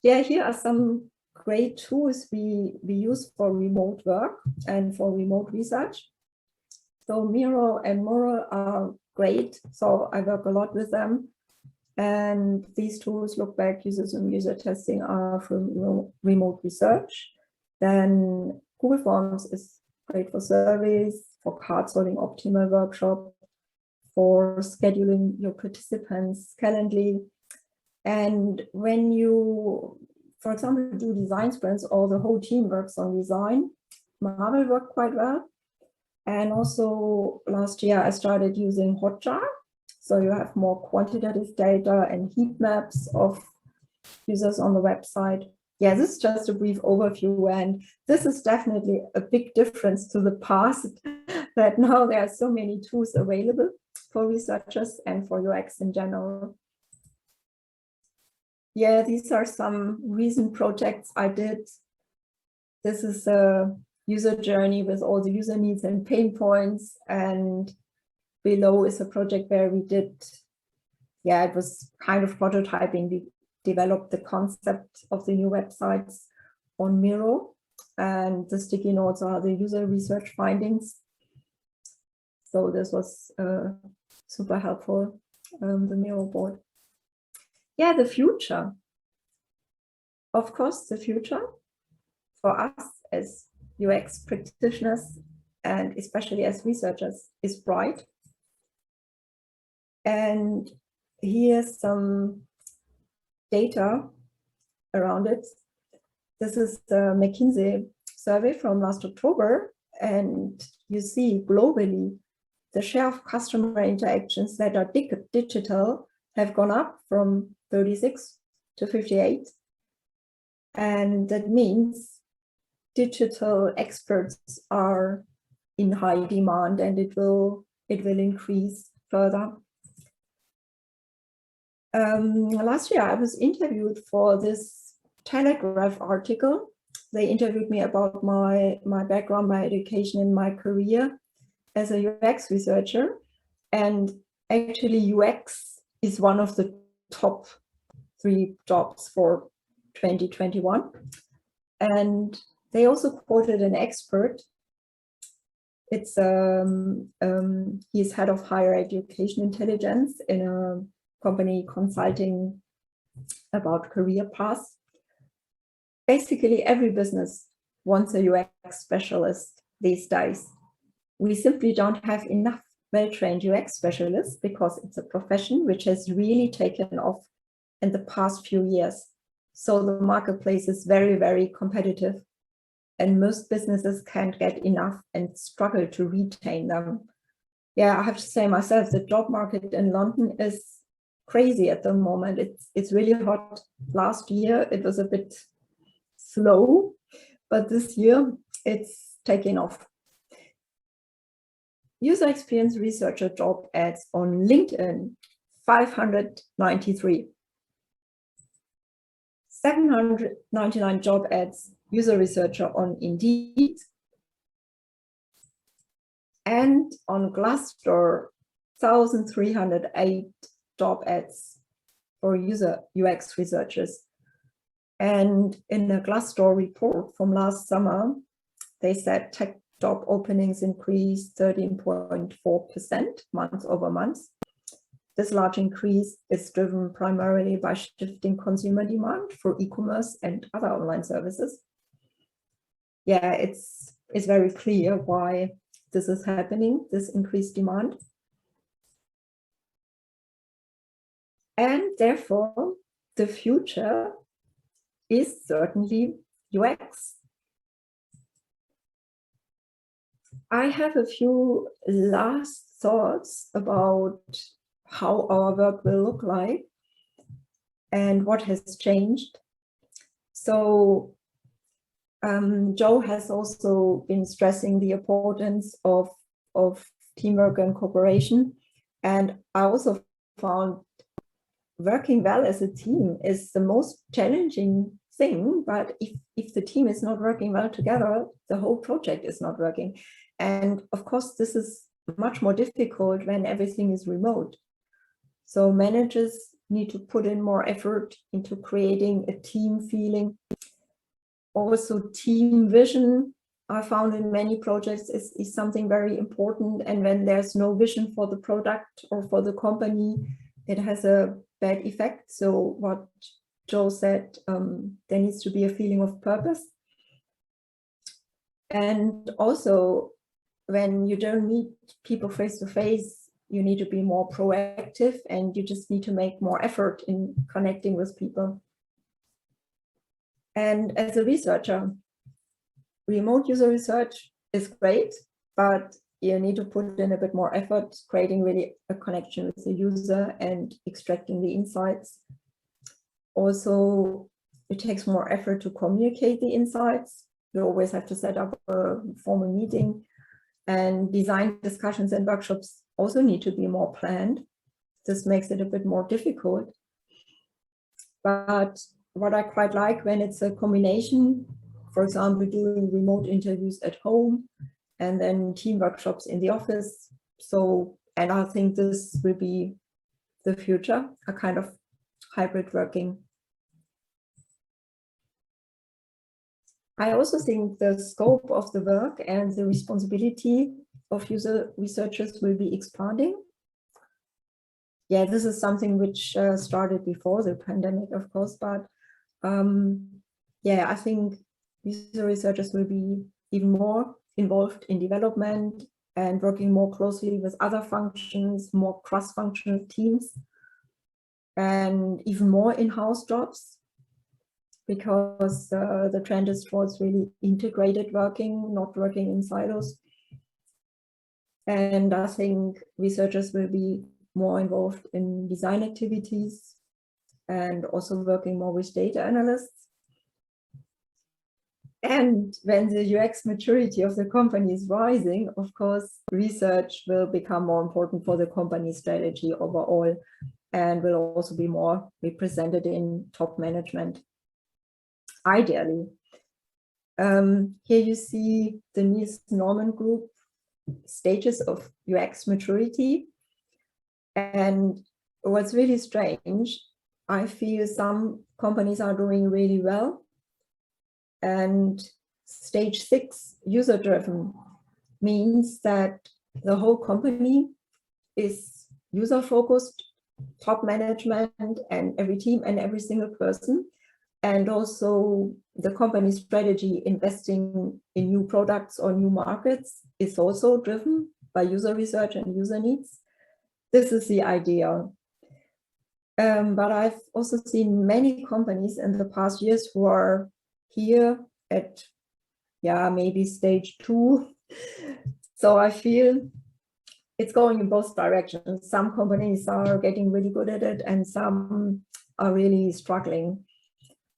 Yeah, here are some great tools we use for remote work and for remote research. So Miro and Moro are great. So I work a lot with them. And these tools, look back, users and user testing, are from remote research. Then Google Forms is great for surveys, for card sorting optimal workshop, for scheduling your participants, Calendly. And when you, for example, do design sprints, or the whole team works on design, Marvel worked quite well. And also last year I started using Hotjar. So you have more quantitative data and heat maps of users on the website. Yeah, this is just a brief overview, and this is definitely a big difference to the past, that now there are so many tools available for researchers and for UX in general. Yeah, these are some recent projects I did. This is a user journey with all the user needs and pain points, and below is a project where we did, yeah, it was kind of prototyping. We developed the concept of the new websites on Miro, and the sticky notes are the user research findings. So this was super helpful, the Miro board. Yeah, the future. Of course, the future for us as UX practitioners, and especially as researchers, is bright. And here's some data around it. This is the McKinsey survey from last October, and you see globally the share of customer interactions that are digital have gone up from 36 to 58. And that means digital experts are in high demand, and it will increase further. Last year I was interviewed for this Telegraph article. They interviewed me about my background, my education, and my career as a UX researcher. And actually UX is one of the top 3 jobs for 2021. And they also quoted an expert. It's he's head of higher education intelligence in a company consulting about career paths. Basically, every business wants a UX specialist these days. We simply don't have enough well-trained UX specialists because it's a profession which has really taken off in the past few years. So the marketplace is very, very competitive, and most businesses can't get enough and struggle to retain them. Yeah, I have to say myself, the job market in London is crazy at the moment. It's really hot. Last year it was a bit slow, but this year it's taking off. User experience researcher job ads on LinkedIn, 593. 799 job ads, user researcher on Indeed. And on Glassdoor, 1,308 job ads for user UX researchers. And in a Glassdoor report from last summer, they said tech job openings increased 13.4% month over month. This large increase is driven primarily by shifting consumer demand for e-commerce and other online services. Yeah, it's very clear why this is happening, this increased demand. And therefore, the future is certainly UX. I have a few last thoughts about how our work will look like and what has changed. So Joe has also been stressing the importance of teamwork and cooperation. And I also found working well as a team is the most challenging thing, but if the team is not working well together, the whole project is not working. And of course, this is much more difficult when everything is remote. So managers need to put in more effort into creating a team feeling. Also, team vision, I found in many projects is something very important. And when there's no vision for the product or for the company, it has a bad effect. So what Joe said, there needs to be a feeling of purpose. And also, when you don't meet people face to face, you need to be more proactive and you just need to make more effort in connecting with people. And as a researcher, remote user research is great, but you need to put in a bit more effort, creating really a connection with the user and extracting the insights. Also, it takes more effort to communicate the insights. You always have to set up a formal meeting, and design discussions and workshops also need to be more planned. This makes it a bit more difficult. But what I quite like when it's a combination, for example, doing remote interviews at home and then team workshops in the office. So, and I think this will be the future, a kind of hybrid working. I also think the scope of the work and the responsibility of user researchers will be expanding. Yeah, this is something which started before the pandemic, of course, but yeah, I think user researchers will be even more involved in development and working more closely with other functions, more cross-functional teams, and even more in-house jobs, because the trend is towards really integrated working, not working in silos. And I think researchers will be more involved in design activities and also working more with data analysts. And when the UX maturity of the company is rising, of course, research will become more important for the company strategy overall and will also be more represented in top management, ideally. Here you see the Niels Norman Group stages of UX maturity. And what's really strange, I feel some companies are doing really well. And stage 6, user-driven, means that the whole company is user-focused, top management, and every team and every single person. And also the company strategy investing in new products or new markets is also driven by user research and user needs. This is the idea. But I've also seen many companies in the past years who are here at, yeah, maybe stage 2. So I feel it's going in both directions. Some companies are getting really good at it and some are really struggling.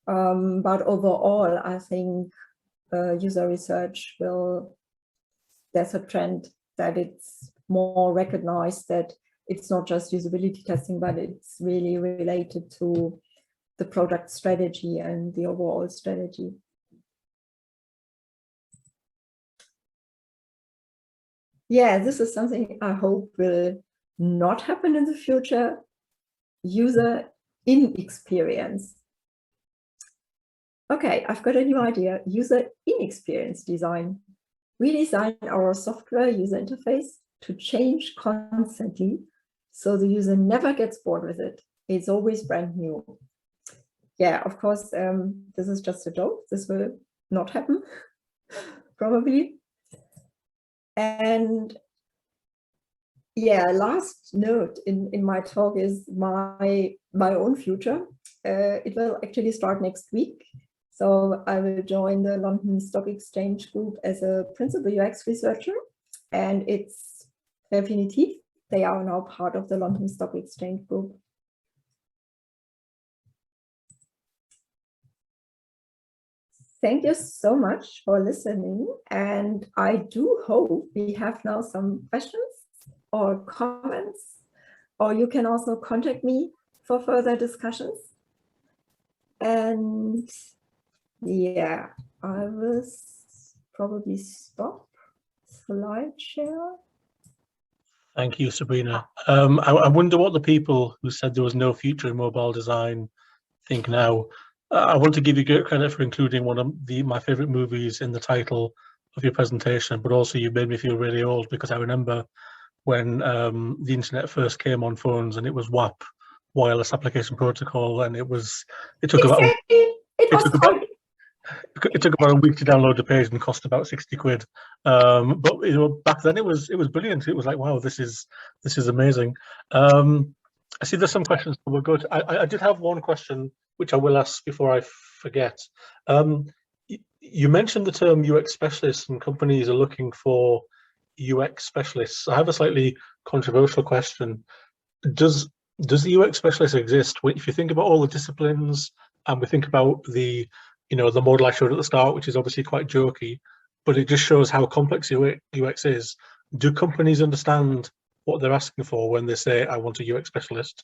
But overall, I think user research there's a trend that it's more recognized that it's not just usability testing, but it's really related to the product strategy and the overall strategy. Yeah, this is something I hope will not happen in the future. User inexperience. Okay, I've got a new idea, user inexperience design. We design our software user interface to change constantly, so the user never gets bored with it. It's always brand new. Yeah, of course, this is just a joke. This will not happen, probably. And yeah, last note in my talk is my own future. It will actually start next week. So I will join the London Stock Exchange group as a principal UX researcher, and it's definitive. They are now part of the London Stock Exchange group. Thank you so much for listening, and I do hope we have now some questions or comments, or you can also contact me for further discussions. And yeah, I will probably stop slide share. Thank you, Sabrina. I wonder what the people who said there was no future in mobile design think now. I want to give you great credit for including one of my favorite movies in the title of your presentation, but also you made me feel really old, because I remember when the internet first came on phones, and it was WAP, Wireless Application Protocol, and it took about it took about a week to download the page and cost about 60 quid. But you know, back then it was brilliant. It was like, wow, this is amazing. I see there's some questions, but we'll go to. I did have one question which I will ask before I forget. You mentioned the term UX specialist, and companies are looking for UX specialists. I have a slightly controversial question. Does the UX specialist exist? If you think about all the disciplines, and we think about the model I showed at the start, which is obviously quite jokey, but it just shows how complex UX is. Do companies understand what they're asking for when they say, I want a UX specialist?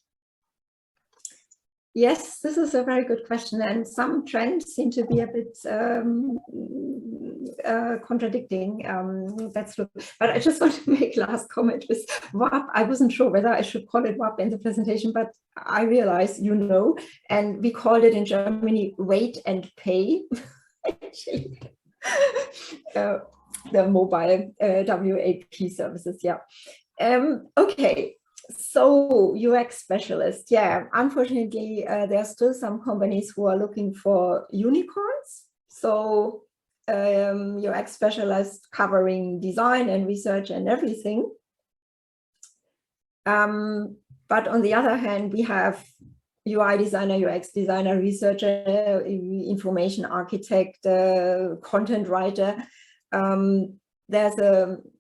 Yes, this is a very good question, and some trends seem to be a bit contradicting. That's true. But I just want to make last comment with WAP. I wasn't sure whether I should call it WAP in the presentation, but I realized, and we called it in Germany wait and pay. Actually, the mobile WAP services. Yeah. Okay. So UX specialist, yeah, unfortunately, there are still some companies who are looking for unicorns. So UX specialist covering design and research and everything. But on the other hand, we have UI designer, UX designer, researcher, information architect, content writer.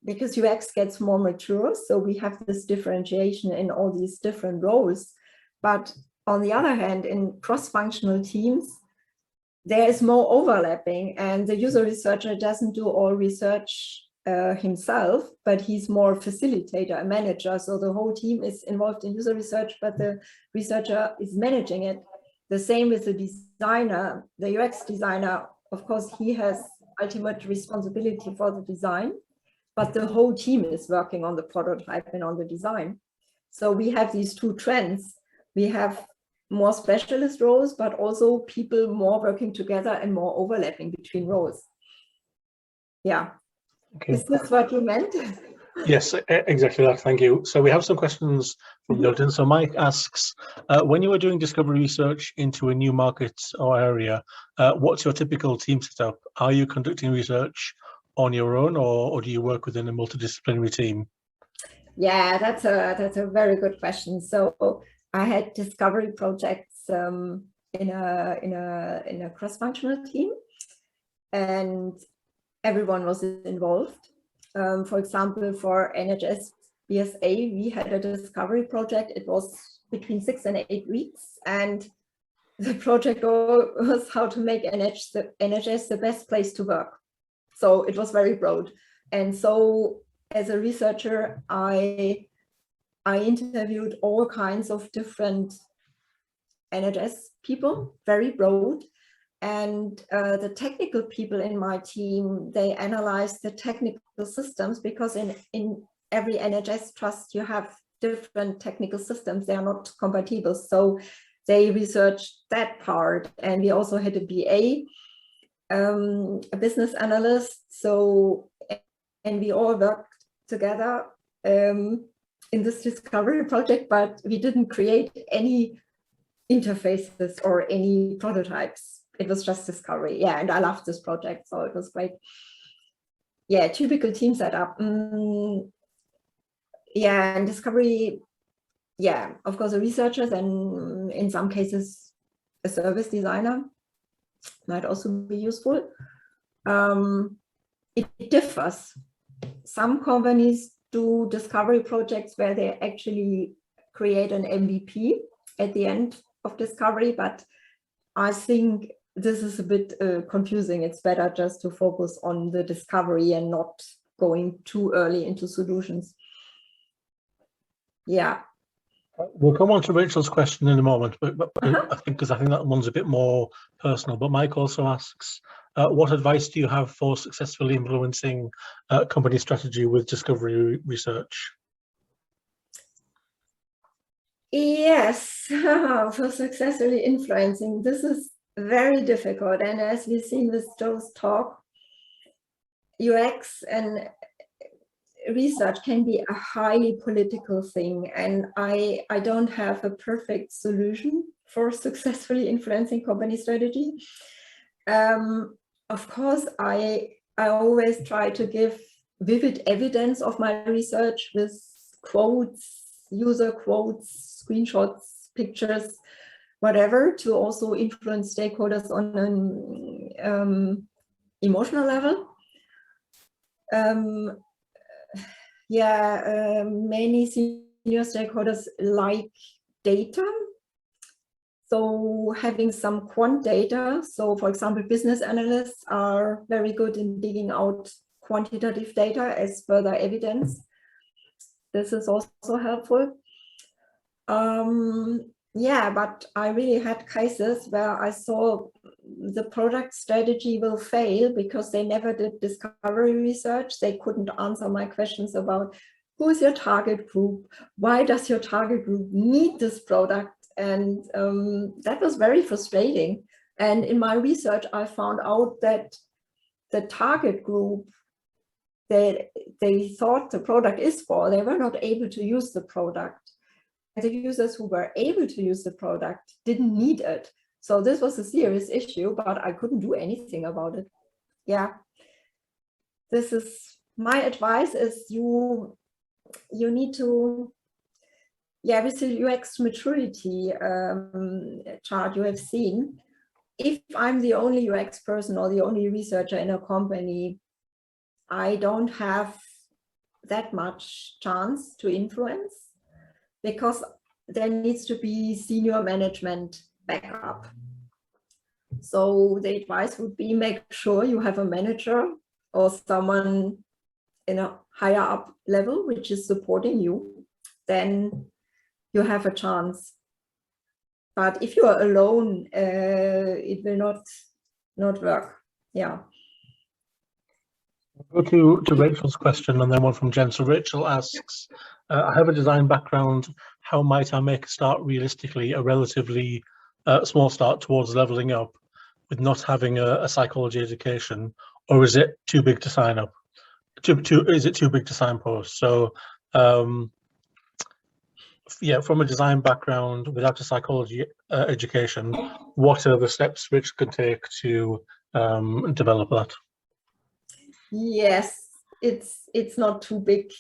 Because UX gets more mature, so we have this differentiation in all these different roles. But on the other hand, in cross-functional teams, there is more overlapping, and the user researcher doesn't do all research himself, but he's more facilitator, a manager. So the whole team is involved in user research, but the researcher is managing it. The same with the designer, the UX designer. Of course, he has ultimate responsibility for the design, but the whole team is working on the prototype and on the design. So we have these two trends. We have more specialist roles, but also people more working together and more overlapping between roles. Yeah. Okay. Is this what you meant? Yes, exactly that. Thank you. So we have some questions from the audience. So Mike asks, when you are doing discovery research into a new market or area, what's your typical team setup? Are you conducting research on your own, or do you work within a multidisciplinary team? Yeah, that's a very good question. So I had discovery projects in a cross-functional team, and everyone was involved. For example, for NHS BSA, we had a discovery project. It was between 6 and 8 weeks, and the project goal was how to make NHS the best place to work. So it was very broad. And so as a researcher, I interviewed all kinds of different NHS people, very broad. And the technical people in my team, they analyzed the technical systems, because in every NHS trust, you have different technical systems. They are not compatible. So they researched that part. And we also had a BA, a business analyst. So, and we all worked together in this discovery project, but we didn't create any interfaces or any prototypes. It was just discovery. Yeah, and I loved this project, so it was great. Yeah, typical team setup. Yeah, and discovery, yeah, of course, the researchers and in some cases, a service designer might also be useful. It differs. Some companies do discovery projects where they actually create an MVP at the end of discovery, but I think this is a bit confusing. It's better just to focus on the discovery and not going too early into solutions. Yeah. We'll come on to Rachel's question in a moment, but I think that one's a bit more personal. But Mike also asks, what advice do you have for successfully influencing company strategy with discovery research? Yes, for successfully influencing, this is very difficult. And as we've seen with Joe's talk, UX and research can be a highly political thing, and I don't have a perfect solution for successfully influencing company strategy. Of course, I always try to give vivid evidence of my research with quotes, user quotes, screenshots, pictures, whatever, to also influence stakeholders on an emotional level. Many senior stakeholders like data. So having some quant data. So for example, business analysts are very good in digging out quantitative data as further evidence. This is also helpful. But I really had cases where I saw the product strategy will fail because they never did discovery research. They couldn't answer my questions about who is your target group? Why does your target group need this product? And that was very frustrating. And in my research, I found out that the target group that they thought the product is for, they were not able to use the product. The users who were able to use the product didn't need it. So this was a serious issue, but I couldn't do anything about it. Yeah. This is my advice is you need to, with the UX maturity chart you have seen, if I'm the only UX person or the only researcher in a company, I don't have that much chance to influence, because there needs to be senior management backup. So the advice would be, make sure you have a manager or someone in a higher up level which is supporting you, then you have a chance. But if you are alone, it will not work. Yeah. I'll go to Rachel's question and then one from Jen. So Rachel asks, I have a design background. How might I make a start realistically, a relatively small start towards leveling up with not having a psychology education? Or is it too big to sign up? Is it too big to signpost? So from a design background without a psychology education, what are the steps Rich can take to develop that? Yes, it's not too big.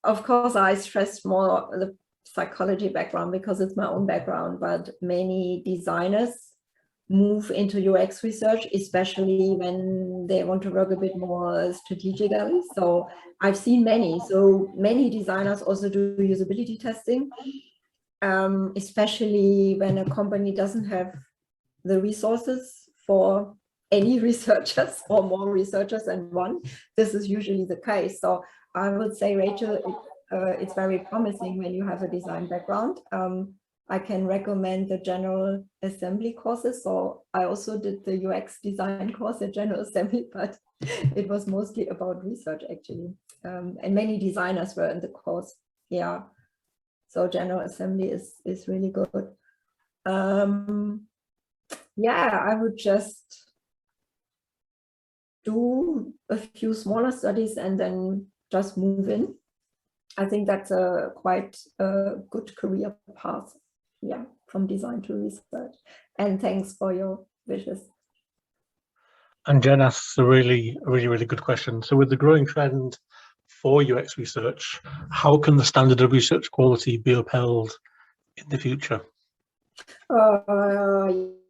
Of course, I stress more the psychology background because it's my own background, but many designers move into UX research, especially when they want to work a bit more strategically. So I've seen many. So many designers also do usability testing, especially when a company doesn't have the resources for any researchers or more researchers than one. This is usually the case. So I would say, Rachel, it's very promising when you have a design background. I can recommend the General Assembly courses. So I also did the UX design course at General Assembly, but it was mostly about research actually. And many designers were in the course. Yeah. So General Assembly is really good. Yeah, I would just do a few smaller studies and then just move in. I think that's a quite good career path. Yeah, from design to research. And thanks for your wishes. And Jen asks a really good question. So with the growing trend for UX research, how can the standard of research quality be upheld in the future?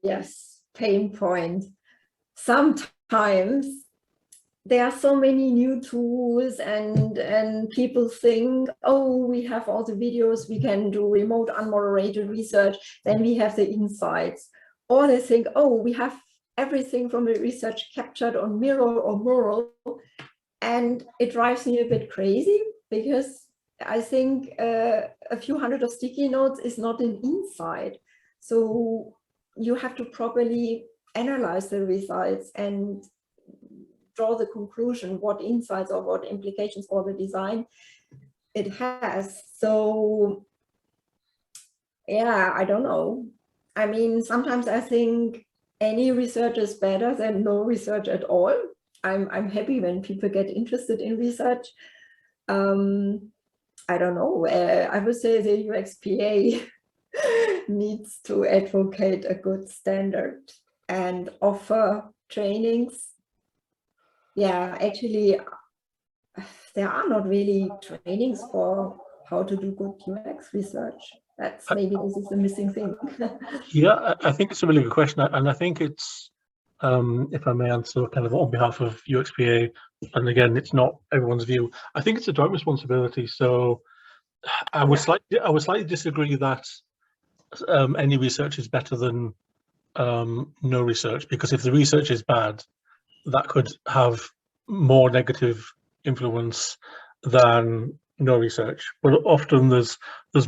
Yes, pain point. Sometimes there are so many new tools and people think, oh, we have all the videos, we can do remote unmoderated research, then we have the insights. Or they think, oh, we have everything from the research captured on Miro or Mural. And it drives me a bit crazy because I think a few hundred of sticky notes is not an insight. So you have to properly analyze the results and draw the conclusion what insights or what implications for the design it has. So yeah, I don't know. I mean, sometimes I think any research is better than no research at all. I'm happy when people get interested in research. I don't know. I would say the UXPA needs to advocate a good standard and offer trainings. Yeah, actually, there are not really trainings for how to do good UX research. That's maybe this is the missing thing. Yeah, I think it's a really good question, and I think it's, if I may answer kind of on behalf of UXPA, and again, it's not everyone's view. I think it's a joint responsibility. So I would slightly disagree that any research is better than no research, because if the research is bad, that could have more negative influence than no research. But often there's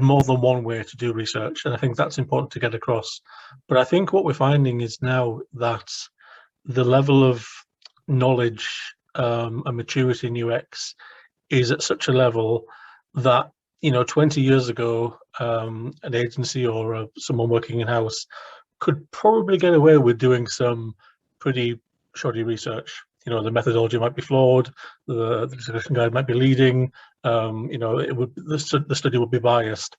more than one way to do research, and I think that's important to get across. But I think what we're finding is now that the level of knowledge and maturity in UX is at such a level that, you know, 20 years ago, an agency or someone working in-house could probably get away with doing some pretty shoddy research. You know, the methodology might be flawed, the discussion guide might be leading, you know, the study would be biased.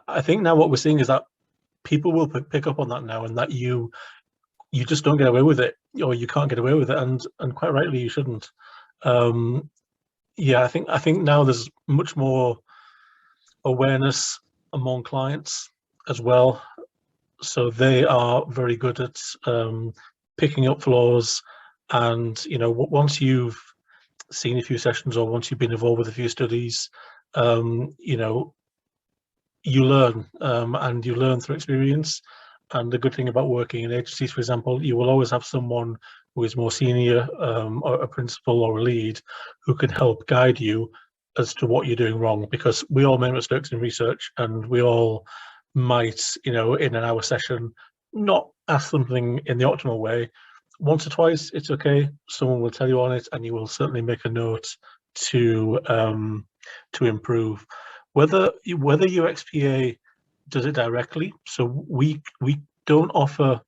I think now what we're seeing is that people will pick up on that now, and that you just don't get away with it, or you can't get away with it, and quite rightly you shouldn't. Yeah, I think now there's much more awareness among clients as well, so they are very good at picking up flaws. And you know, once you've seen a few sessions, or once you've been involved with a few studies, you know, you learn, and you learn through experience. And the good thing about working in agencies, for example, you will always have someone who is more senior, or a principal or a lead, who can help guide you as to what you're doing wrong, because we all make mistakes in research, and we all might, you know, in an hour session, not ask something in the optimal way. Once or twice, it's okay. Someone will tell you on it, and you will certainly make a note to improve. Whether UXPA does it directly, so we don't offer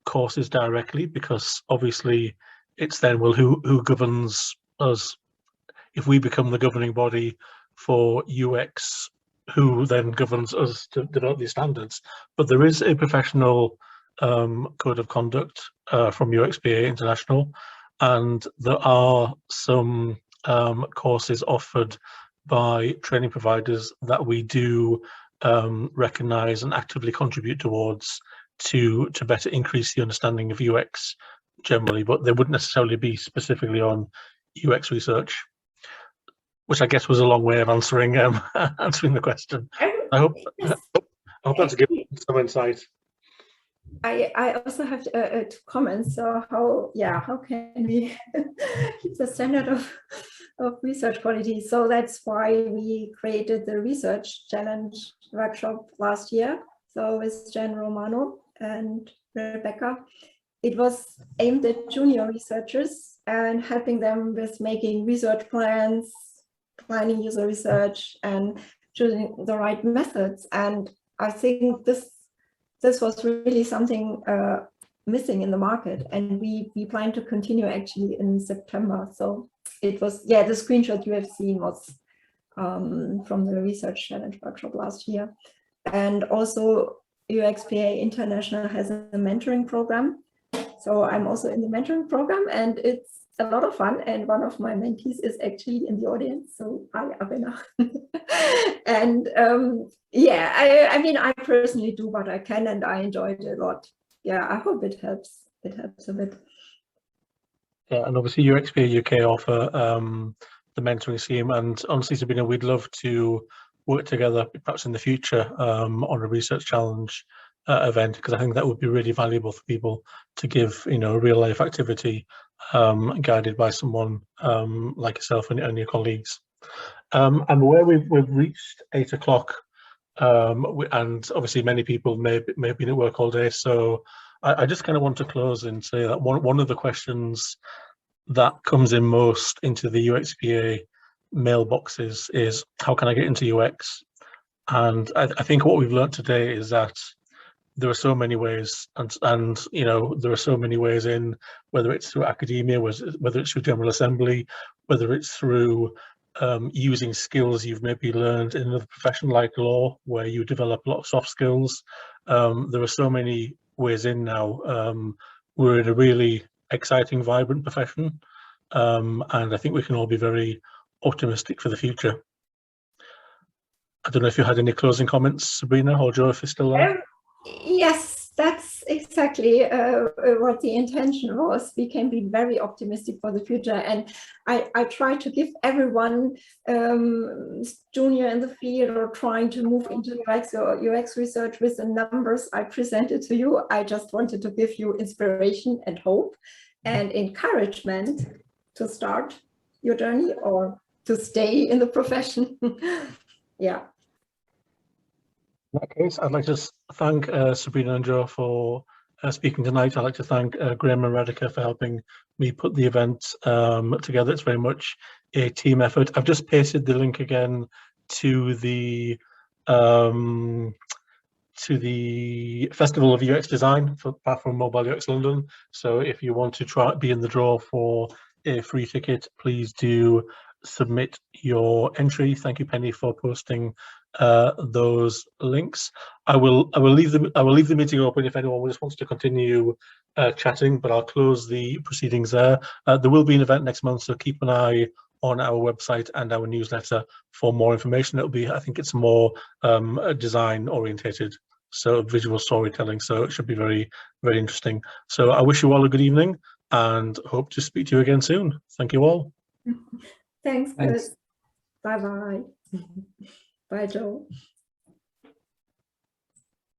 courses directly, because obviously it's then, well, who governs us? If we become the governing body for UX, who then governs us to develop these standards? But there is a professional code of conduct from UXPA International, and there are some courses offered by training providers that we do recognize and actively contribute towards, to better increase the understanding of UX generally, but they wouldn't necessarily be specifically on UX research, which I guess was a long way of answering answering the question. I hope that's given some insight. I also have two comments. So how can we keep the standard of research quality? So that's why we created the research challenge workshop last year. So with Jen Romano and Rebecca, it was aimed at junior researchers and helping them with making research plans, planning user research, and choosing the right methods. And I think this was really something missing in the market, and we plan to continue actually in September. So it was, yeah, the screenshot you have seen was from the Research Challenge workshop last year. And also UXPA International has a mentoring program. So I'm also in the mentoring program, and it's a lot of fun. And one of my mentees is actually in the audience. So hi, Sabrina. And yeah, I mean, I personally do what I can, and I enjoyed it a lot. Yeah, I hope it helps. It helps a bit. Yeah, and obviously UXPA UK offer the mentoring scheme, and honestly, Sabrina, we'd love to work together perhaps in the future on a research challenge event, because I think that would be really valuable for people to give, you know, a real life activity guided by someone like yourself and your colleagues. And where we've reached 8 o'clock, and obviously many people may have been at work all day, so I just kind of want to close and say that one of the questions that comes in most into the UXPA mailboxes is, how can I get into UX? And I think what we've learned today is that there are so many ways, and you know, there are so many ways in, whether it's through academia, whether it's through General Assembly, whether it's through using skills you've maybe learned in another profession like law, where you develop a lot of soft skills. There are so many ways in now. We're in a really exciting, vibrant profession, and I think we can all be very optimistic for the future. I don't know if you had any closing comments, Sabrina, or Joe, if you're still there. Yes, that's exactly what the intention was. We can be very optimistic for the future, and I try to give everyone junior in the field or trying to move into UX or UX research with the numbers I presented to you. I just wanted to give you inspiration and hope and encouragement to start your journey or to stay in the profession. Yeah. In that case, I'd like to thank Sabrina and Joe for speaking tonight. I'd like to thank Graham and Radhika for helping me put the event together. It's very much a team effort. I've just pasted the link again to the Festival of UX Design for Platform Mobile UX London. So if you want to be in the draw for a free ticket, please do submit your entry. Thank you, Penny, for posting those links. I will leave the meeting open if anyone just wants to continue chatting, but I'll close the proceedings there. There will be an event next month, so keep an eye on our website and our newsletter for more information. It'll be, I think it's more design orientated, so visual storytelling, so it should be very, very interesting. So I wish you all a good evening and hope to speak to you again soon. Thank you all. Thanks. Thanks. Bye-bye. Bye, Joe.